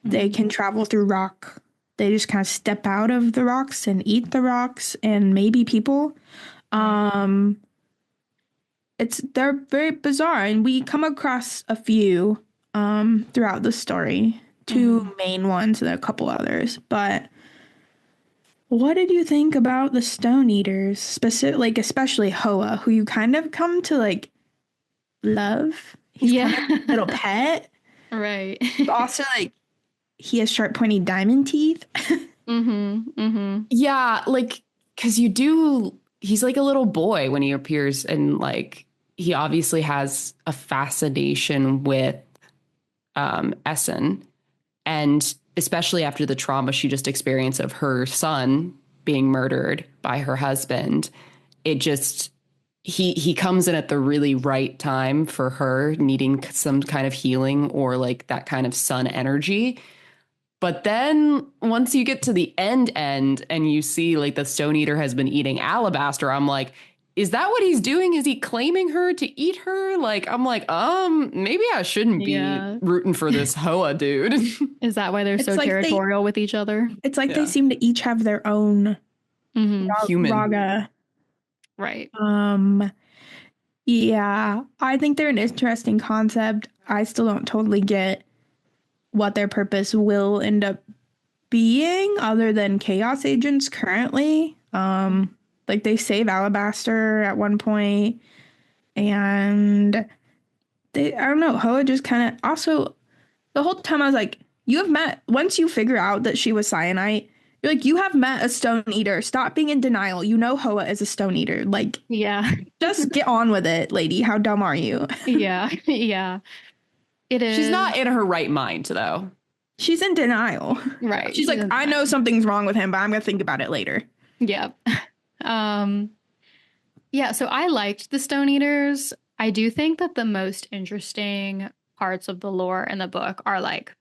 They Mm-hmm. can travel through rock. They just kind of step out of the rocks and eat the rocks and maybe people. Right. Um, they're very bizarre, and we come across a few throughout the story. Two Mm-hmm. main ones and a couple others. But what did you think about the Stone Eaters, specific, like especially Hoa, who you kind of come to like love? He's kind of Yeah. a little pet, Right. but also like he has sharp, pointy diamond teeth. Mm-hmm. Mm-hmm. Yeah, like because he's like a little boy when he appears, and like he obviously has a fascination with Essen, and especially after the trauma she just experienced of her son being murdered by her husband, it just he comes in at the really right time for her needing some kind of healing or like that kind of sun energy. But then once you get to the end and you see like the Stone Eater has been eating alabaster, I'm like, is that what he's doing? Is he claiming her to eat her? Like, I'm like, maybe I shouldn't be Yeah. rooting for this Hoa dude. Is that why they're It's so like they territorial with each other? it's like they Yeah. seem to each have their own Mm-hmm. Human. raga. Right. Um yeah, I think they're an interesting concept. I still don't totally get what their purpose will end up being other than chaos agents currently. Like they save Alabaster at one point and I don't know, Hoa just kind of also the whole time I was like, you have met once you figure out that she was cyanite, you're like, you have met a stone eater. Stop being in denial. You know Hoa is a stone eater. Like, Yeah. just get on with it, lady. How dumb are you? Yeah. Yeah. It She's is. not in her right mind, though. She's in denial. Right. She's She's like, in I know something's wrong with him, but I'm gonna think about it later. Yeah. Um, yeah, so I liked the Stone Eaters. I do think that the most interesting parts of the lore in the book are like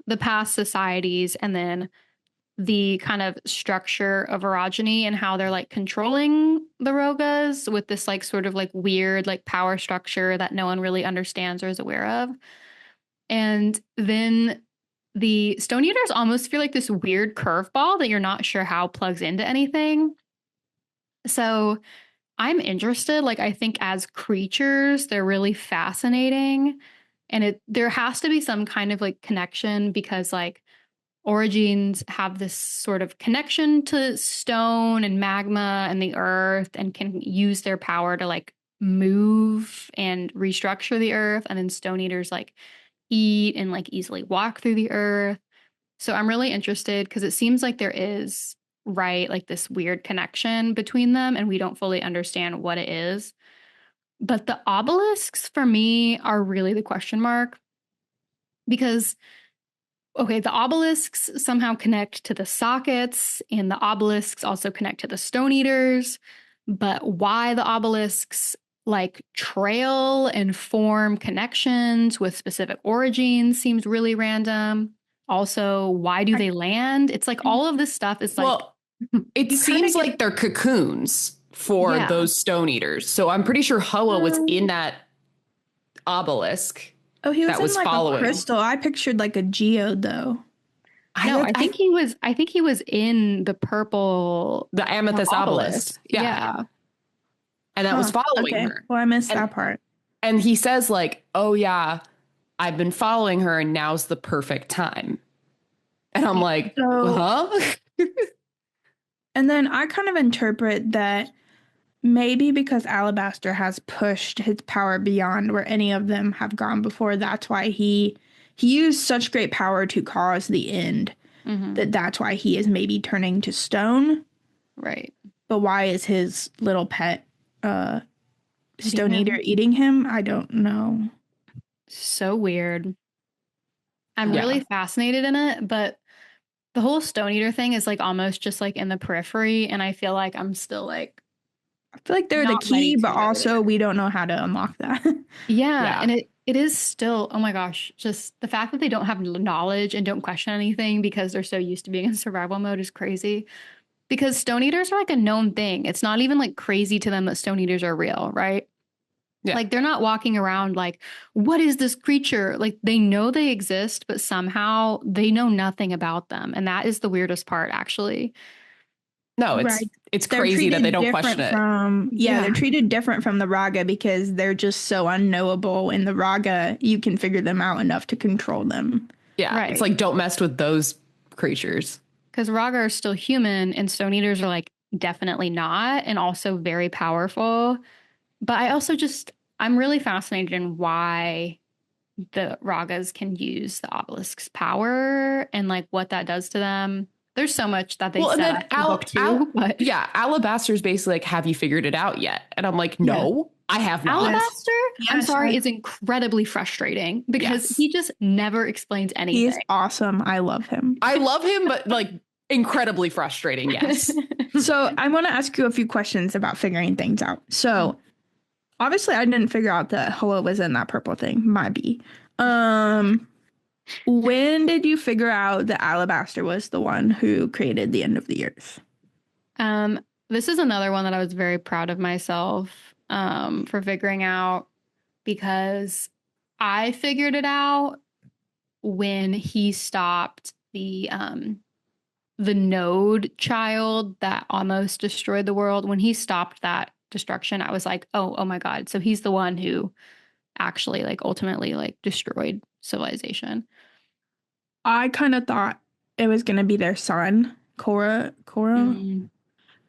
the past societies and then the kind of structure of orogeny and how they're like controlling the Rogas with this like sort of like weird like power structure that no one really understands or is aware of. And then the Stone Eaters almost feel like this weird curveball that you're not sure how plugs into anything. So I'm interested. Like, I think as creatures, they're really fascinating. And there has to be some kind of like connection because like Origins have this sort of connection to stone and magma and the earth and can use their power to like move and restructure the earth. And then Stone Eaters like eat and like easily walk through the earth. So I'm really interested because it seems like there is, right, like this weird connection between them and we don't fully understand what it is. But the obelisks for me are really the question mark because, okay, the obelisks somehow connect to the sockets and the obelisks also connect to the Stone Eaters. But why the obelisks like trail and form connections with specific origins seems really random. Also, why do they land? It's like all of this stuff is like, Well, it seems like they're cocoons for those Stone Eaters. So I'm pretty sure Hoa was in that obelisk. Oh, he was that in was like following. a crystal. I pictured like a geode though. No, I think he was in the purple, the amethyst obelisk. Yeah. And that was following her. Well, I missed that part. And he says like, oh yeah, I've been following her and now's the perfect time. And I'm like, huh? And then I kind of interpret that maybe because Alabaster has pushed his power beyond where any of them have gone before, that's why he used such great power to cause the end. That's why he is maybe turning to stone. Right. But why is his little pet Stone Eater eating him? I don't know. So weird. I'm really fascinated in it, but the whole Stone Eater thing is like almost just like in the periphery, and I feel like I'm still like, I feel like they're the key, but also we don't know how to unlock that. And it is still, oh my gosh, just the fact that they don't have knowledge and don't question anything because they're so used to being in survival mode is crazy. Because Stone Eaters are like a known thing. It's not even like crazy to them that Stone Eaters are real, right? Yeah. Like they're not walking around like, what is this creature? Like they know they exist, but somehow they know nothing about them. And that is the weirdest part, actually. No, it's crazy that they don't question it. They're treated different from the Raga because they're just so unknowable. In the Raga, you can figure them out enough to control them. Yeah, right. It's like, don't mess with those creatures. Because Raga are still human and Stone Eaters are like definitely not and also very powerful. But I also I'm really fascinated in why the Ragas can use the obelisk's power and like what that does to them. There's so much that they said in book two. But Alabaster's basically like, have you figured it out yet? And I'm like, no, I have not. Alabaster, I'm sorry, is incredibly frustrating because he just never explains anything. He's awesome. I love him. But like incredibly frustrating, yes. So I want to ask you a few questions about figuring things out. So obviously I didn't figure out that Hoa was in that purple thing. Might be. When did you figure out that Alabaster was the one who created the end of the earth? This is another one that I was very proud of myself for figuring out because I figured it out when he stopped the node child that almost destroyed the world. When he stopped that destruction, I was like, oh my God. So he's the one who actually like ultimately like destroyed civilization. I kind of thought it was going to be their son, Korra.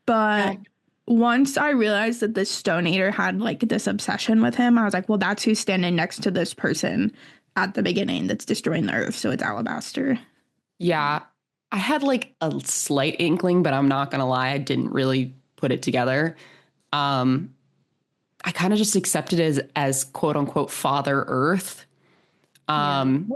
But once I realized that this Stone Eater had like this obsession with him, I was like, well, that's who's standing next to this person at the beginning that's destroying the earth. So it's Alabaster. Yeah. I had like a slight inkling, but I'm not going to lie. I didn't really put it together. I kind of just accepted it as quote unquote Father Earth. And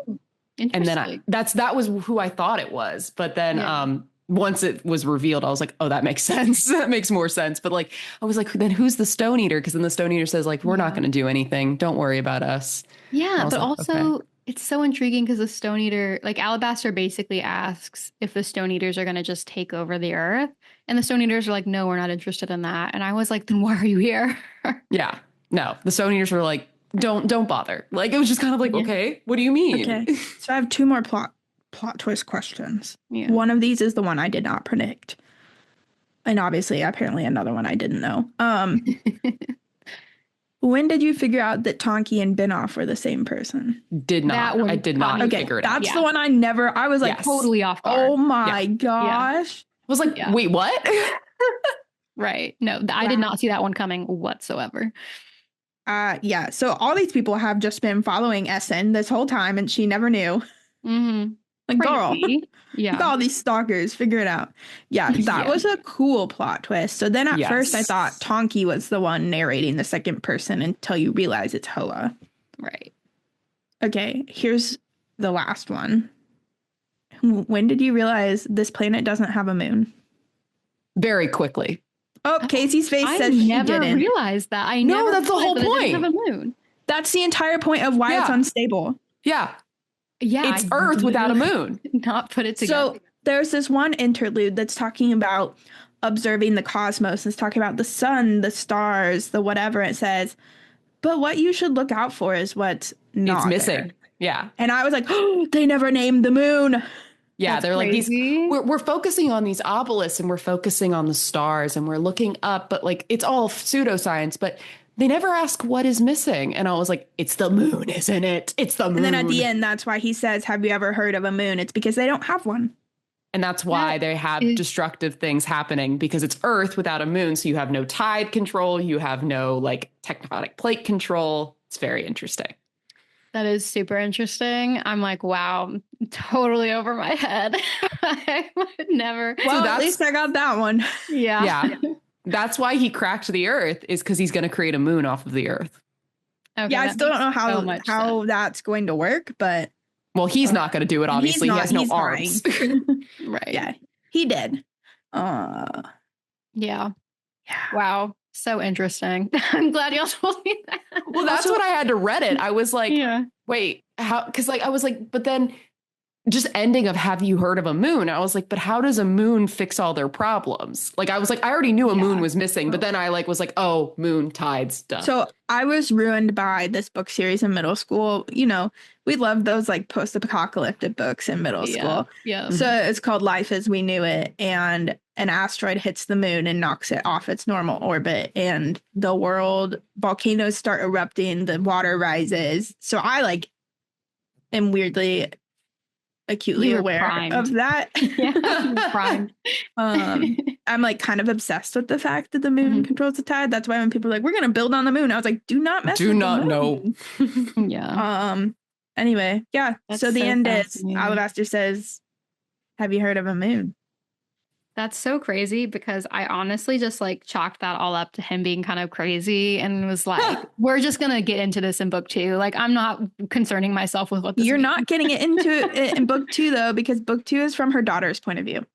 then that was who I thought it was. But then once it was revealed, I was like, oh, that makes sense. That makes more sense. But like, I was like, then who's the Stone Eater? Because then the Stone Eater says like, we're not going to do anything. Don't worry about us. Yeah. But like, also It's so intriguing because the Stone Eater, like Alabaster basically asks if the Stone Eaters are going to just take over the earth. And the Stone Eaters are like, no, we're not interested in that. And I was like, then why are you here? Yeah. No, the Stone Eaters were like, don't bother. Like, it was just kind of like, Yeah. okay, what do you mean? Okay. So I have two more plot twist questions. Yeah. One of these is the one I did not predict. And obviously, apparently another one I didn't know. When did you figure out that Tonki and Binoff were the same person? Did not. That one I did caught not me. Okay, figure it out. that's Yeah. the one I was like, Yes. Totally off guard. oh my Yeah. gosh. I was like, Yeah. wait, what? Right. No, I did not see that one coming whatsoever. Yeah, so all these people have just been following Essen this whole time, and she never knew. Mm-hmm. Like, girl, Crazy. look at Yeah. all these stalkers, figure it out. Yeah, that Yeah. was a cool plot twist. So then at Yes. first I thought Tonki was the one narrating the second person until you realize it's Hoa. Right. Okay, here's the last one. When did you realize this planet doesn't have a moon? Very quickly. Oh, Casey's face I says she never didn't. realized that. I No, never that's the realized whole that it didn't point. have a moon. That's the entire point of why it's Yeah. unstable. Yeah. Yeah. It's I Earth without a literally moon. did not put it together. So there's this one interlude that's talking about observing the cosmos. It's talking about the sun, the stars, the whatever. It says, but what you should look out for is what's not It's missing. there. Yeah. And I was like, oh, they never named the moon. Yeah, That's they're like crazy. we're focusing on these obelisks and we're focusing on the stars and we're looking up, but like it's all pseudoscience, but they never ask what is missing. And I was like, it's the moon, isn't it? It's the moon. And then at the end, that's why he says, have you ever heard of a moon? It's because they don't have one. And that's why That they have is- destructive things happening because it's Earth without a moon. So you have no tide control, you have no like tectonic plate control. It's very interesting. That is super interesting. I'm like, wow, totally over my head. I would never. Well, at that's- least I got that one. Yeah. Yeah. That's why he cracked the Earth, is because he's going to create a moon off of the Earth. Okay, Yeah, I that still don't know makes so much how sense. that's going to work, but Well, he's not going to do it, and he's obviously. He not- has no he's arms. Right. yeah, he did. Yeah. Yeah. Wow. So interesting. I'm glad y'all told me that. Well, that's what I had to Reddit. I was like, Yeah. wait, how? Because like I was like, but then just ending of have you heard of a moon? I was like, but how does a moon fix all their problems? Like I was like, I already knew a moon was missing, but then I like was like, oh, moon, tides, duh. So I was ruined by this book series in middle school. You know, we loved those like post-apocalyptic books in middle school. Yeah. So it's called Life as We Knew It, and an asteroid hits the moon and knocks it off its normal orbit, and the world volcanoes start erupting, the water rises. So I like am weirdly acutely You were aware primed. of that. Yeah. Primed. I'm like kind of obsessed with the fact that the moon controls the tide. That's why when people are like, we're gonna build on the moon, I was like, do not mess Do with not the know. moon. Yeah. Anyway, yeah. That's so the so end is fascinating. Alabaster says, have you heard of a moon? That's so crazy because I honestly just like chalked that all up to him being kind of crazy and was like, we're just going to get into this in book 2. Like, I'm not concerning myself with what this You're means. not getting it into it in book 2 though, because book 2 is from her daughter's point of view.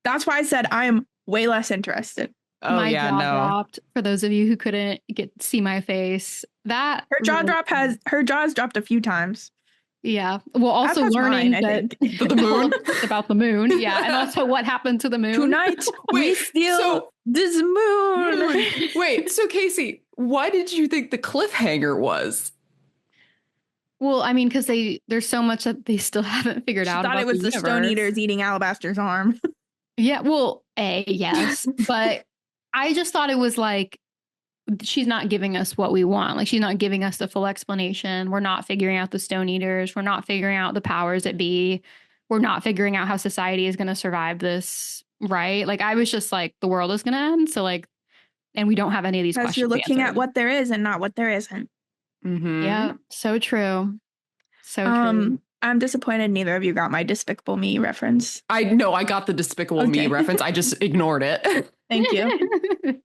That's why I said I am way less interested. Oh my yeah, jaw no. dropped. For those of you who couldn't see my face, that Her jaw really- her jaw's dropped a few times. Yeah. Well, also That's learning mine, I that think. The moon? about the moon. Yeah, and also what happened to the moon. Tonight we Wait, steal so- this moon. Wait, so Casey, why did you think the cliffhanger was? Well, I mean, because there's so much that they still haven't figured She out. thought about it was the Stone universe. Eaters eating Alabaster's arm. Yeah, well, yes, but I just thought it was like she's not giving us what we want. Like she's not giving us the full explanation. We're not figuring out the Stone Eaters. We're not figuring out the powers that be. We're not figuring out how society is going to survive this, right? Like I was just like, the world is going to end. So like, and we don't have any of these Because questions. you're looking at answered. what there is and not what there isn't. Mm-hmm. Yeah, so true. So true. I'm disappointed neither of you got my Despicable Me reference. I know I got the Despicable Me Okay. reference. I just ignored it. Thank you.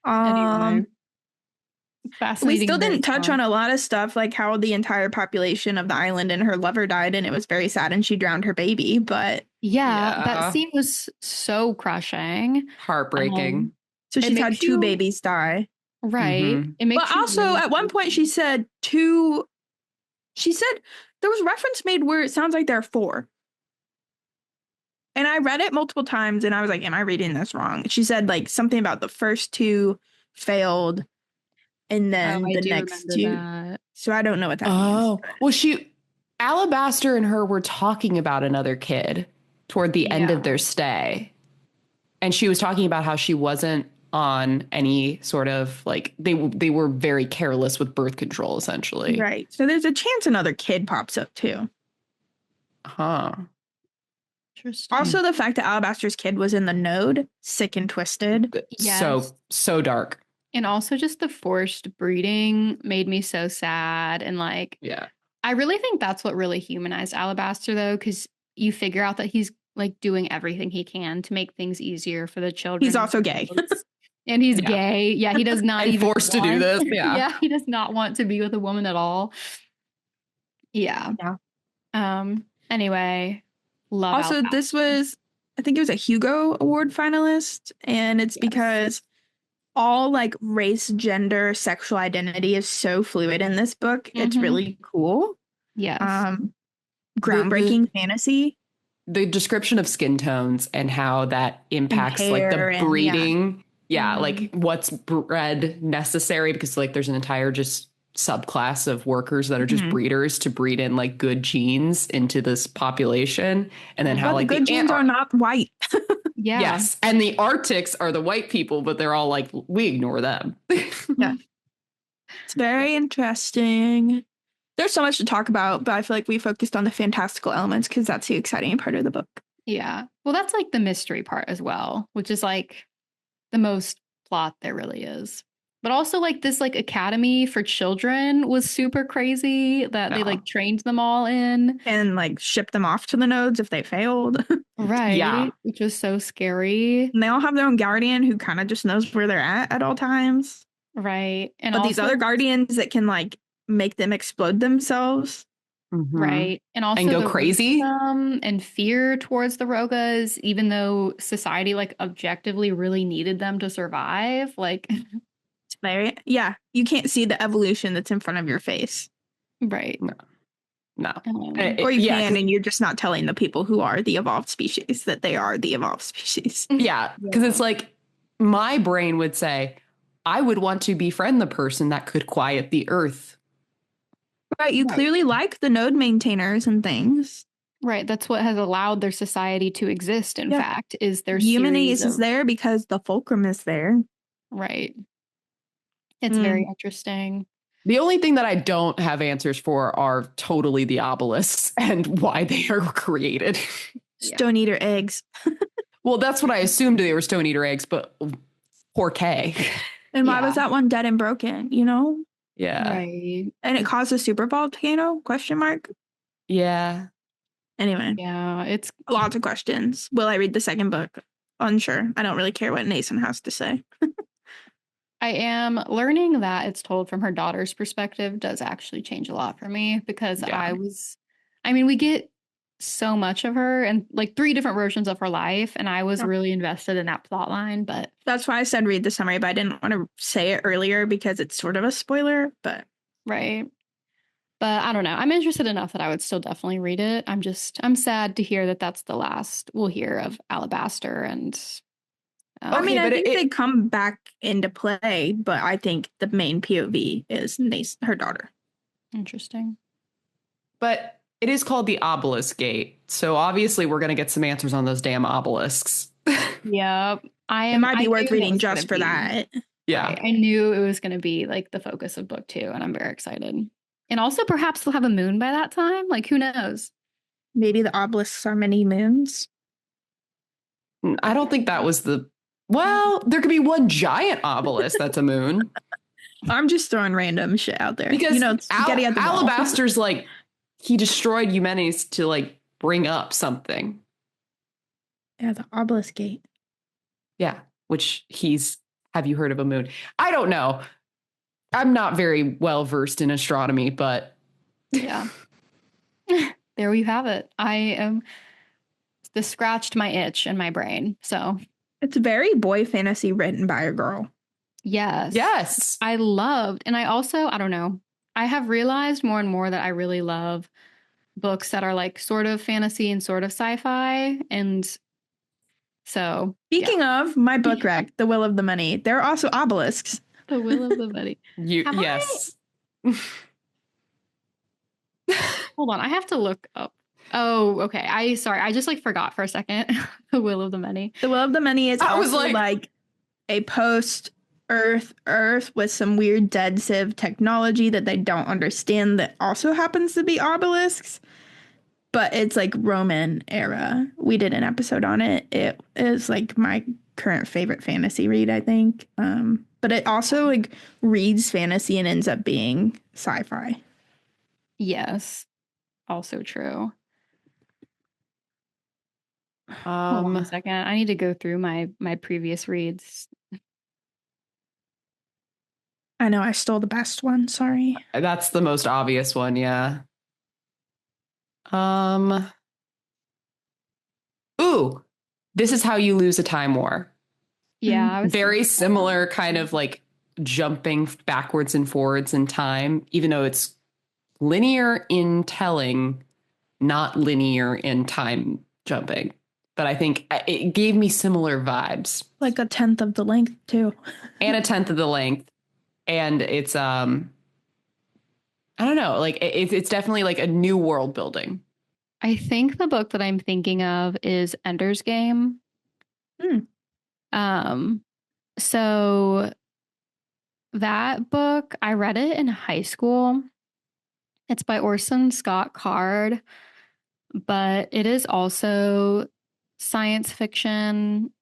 Anyway, We fascinating. still didn't touch on a lot of stuff, like how the entire population of the island and her lover died, and it was very sad, and she drowned her baby. But Yeah, Yeah. that scene was so crushing. Heartbreaking. so It she's had makes 2 you- babies die. Right. Mhm. It makes But you also, really at one point, she said two. She said there was reference made where it sounds like there are four. And I read it multiple times and I was like, am I reading this wrong? She said like something about the first two failed and Oh, then I the do next remember two. that. So I don't know what that means. Oh, well, Alabaster and her were talking about another kid toward the end Yeah. of their stay. And she was talking about how she wasn't on any sort of like they were very careless with birth control, essentially. Right. So there's a chance another kid pops up too. Huh. Interesting. Also, the fact that Alabaster's kid was in the node, sick and twisted. Yes. So dark. And also just the forced breeding made me so sad. And like, Yeah. I really think that's what really humanized Alabaster though, because you figure out that he's like doing everything he can to make things easier for the children. He's also gay. And he's Yeah. gay. Yeah, he does not And even forced to do want- this. Yeah. Yeah, he does not want to be with a woman at all. Yeah. Yeah. Anyway, love Also, Alabaster. this was, I think it was a Hugo Award finalist, and it's Yes. because all like race, gender, sexual identity is so fluid in this book. It's Mhm. really cool. Yes. Groundbreaking fantasy. The description of skin tones and how that impacts like hair the and- breeding. Yeah, Mhm. like what's bred necessary because like there's an entire just subclass of workers that are just Mhm. breeders to breed in like good genes into this population. And then how But like the good genes are not white. Yeah. Yes. And the Arctics are the white people, but they're all like, we ignore them. Yeah. It's very interesting. There's so much to talk about, but I feel like we focused on the fantastical elements because that's the exciting part of the book. Yeah. Well, that's like the mystery part as well, which is like the most plot there really is. But also like this like academy for children was super crazy that they Yeah. like trained them all in. And like ship them off to the nodes if they failed. Right. Yeah. Which was so scary. And they all have their own guardian who kind of just knows where they're at all times. Right. And But also, these other guardians that can like make them explode themselves. right. And also And go the crazy. racism and fear towards the Rogas, even though society like objectively really needed them to survive. Like It's very, yeah, you can't see the evolution that's in front of your face. right. No. Or you Yeah, can, and you're just not telling the people who are the evolved species that they are the evolved species. yeah, because it's like my brain would say, I would want to befriend the person that could quiet the earth. Right, you Right. clearly like the node maintainers and things. Right. That's what has allowed their society to exist, in Yeah. fact, is their Humanities series is of there because the fulcrum is there. right. It's very interesting. The only thing that I don't have answers for are totally the obelisks and why they are created. Yeah. Stone eater eggs. Well, that's what I assumed they were stone eater eggs, but poor K. And why Yeah. was that one dead and broken, you know? Yeah. Right. And it caused a super volcano? Question mark. Yeah. Anyway, Yeah. It's lots of questions. Will I read the second book? Unsure. I don't really care what Nason has to say. I am learning that it's told from her daughter's perspective does actually change a lot for me because Yeah. I mean, we get so much of her and like 3 different versions of her life, and I was Yeah. really invested in that plot line, but That's why I said read the summary, but I didn't want to say it earlier because it's sort of a spoiler, but right. But I don't know. I'm interested enough that I would still definitely read it. I'm sad to hear that that's the last we'll hear of Alabaster and I mean, Okay, I but think it- they come back into play, but I think the main POV is her daughter. interesting. But it is called the obelisk gate. So obviously we're going to get some answers on those damn obelisks. Yep. It might be I worth knew it reading was gonna just for be- that. Yeah. Right. I knew it was going to be like the focus of book 2, and I'm very excited. And also, perhaps they'll have a moon by that time. Like, who knows? Maybe the obelisks are many moons. I don't think that was the. Well, there could be one giant obelisk that's a moon. I'm just throwing random shit out there. Because you know, it's spaghetti at the wall. Alabaster's like, he destroyed humanities to like bring up something. Yeah, the obelisk gate. Yeah. Which have you heard of a moon? I don't know. I'm not very well versed in astronomy, but Yeah. There you have it. This scratched my itch in my brain. So, It's very boy fantasy written by a girl. Yes. Yes. I loved, and I don't know, I have realized more and more that I really love books that are like sort of fantasy and sort of sci-fi. And so, yeah, Speaking of my book rec, The Will of the Many, there are also obelisks. The Will of the Many. Yes. Hold on, I have to look up. Oh, okay. I just like forgot for a second. The Will of the Many. The Will of the Many is I was also like a post Earth with some weird dead civ technology that they don't understand that also happens to be obelisks. But it's like Roman era. We did an episode on it. It is like my current favorite fantasy read, I think. But it also like reads fantasy and ends up being sci-fi. Yes, also true. Hold on a second. I need to go through my previous reads. I know I stole the best one. Sorry. That's the most obvious one, yeah. Ooh, This Is How You Lose a Time War. Yeah, I was Very similar kind of like jumping backwards and forwards in time, even though it's linear in telling, not linear in time jumping. But I think it gave me similar vibes. Like a tenth of the length too. And a tenth of the length. And it's I don't know, like it's definitely like a new world building. I think the book that I'm thinking of is Ender's Game. Um, so that book, I read it in high school. It's by Orson Scott Card, but it is also science fiction,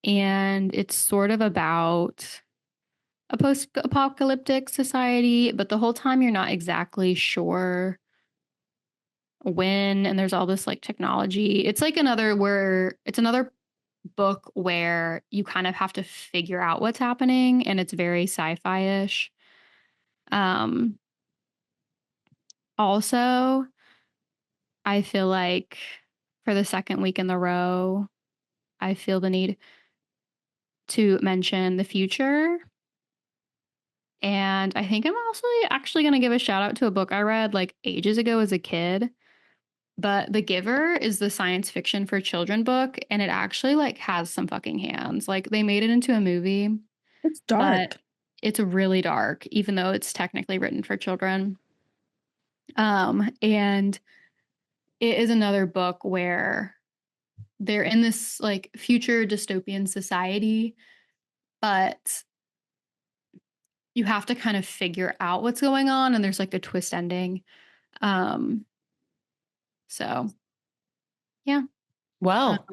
and it's sort of about a post-apocalyptic society, but the whole time you're not exactly sure when, and there's all this like technology. It's like another book where you kind of have to figure out what's happening, and it's very sci-fi-ish. Um, Also, I feel like for the second week in a row, I feel the need to mention The Future. And I think I'm also actually going to give a shout out to a book I read like ages ago as a kid. But The Giver is the science fiction for children book, and it actually like has some fucking hands. Like they made it into a movie, It's but dark. it's really dark, even though it's technically written for children. And it is another book where they're in this like future dystopian society, but you have to kind of figure out what's going on, and there's like a twist ending. Um, so yeah. Well,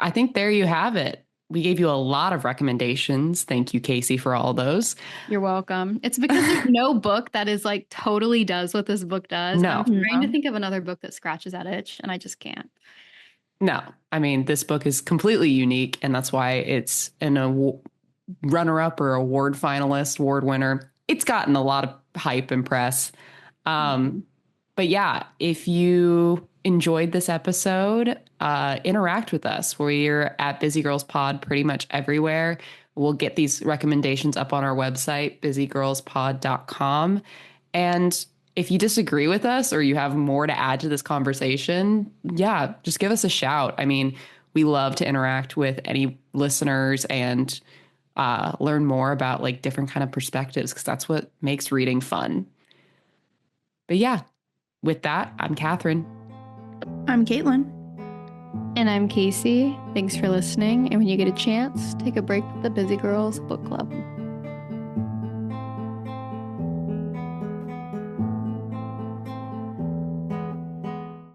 I think there you have it. We gave you a lot of recommendations. Thank you, Casey, for all those. You're welcome. It's because there's no book that is like totally does what this book does. No. I'm trying to think of another book that scratches that itch, and I just can't. No, I mean, this book is completely unique, and that's why it's an runner-up or award finalist, award winner. It's gotten a lot of hype and press. But yeah, if you enjoyed this episode, interact with us. We're at Busy Girls Pod pretty much everywhere. We'll get these recommendations up on our website, busygirlspod.com. And if you disagree with us or you have more to add to this conversation, yeah, just give us a shout. I mean, we love to interact with any listeners and learn more about like different kind of perspectives, because that's what makes reading fun. But yeah, with that, I'm Catherine. I'm Caitlin. And I'm Casey. Thanks for listening. And when you get a chance, take a break with the Busy Girls Book Club.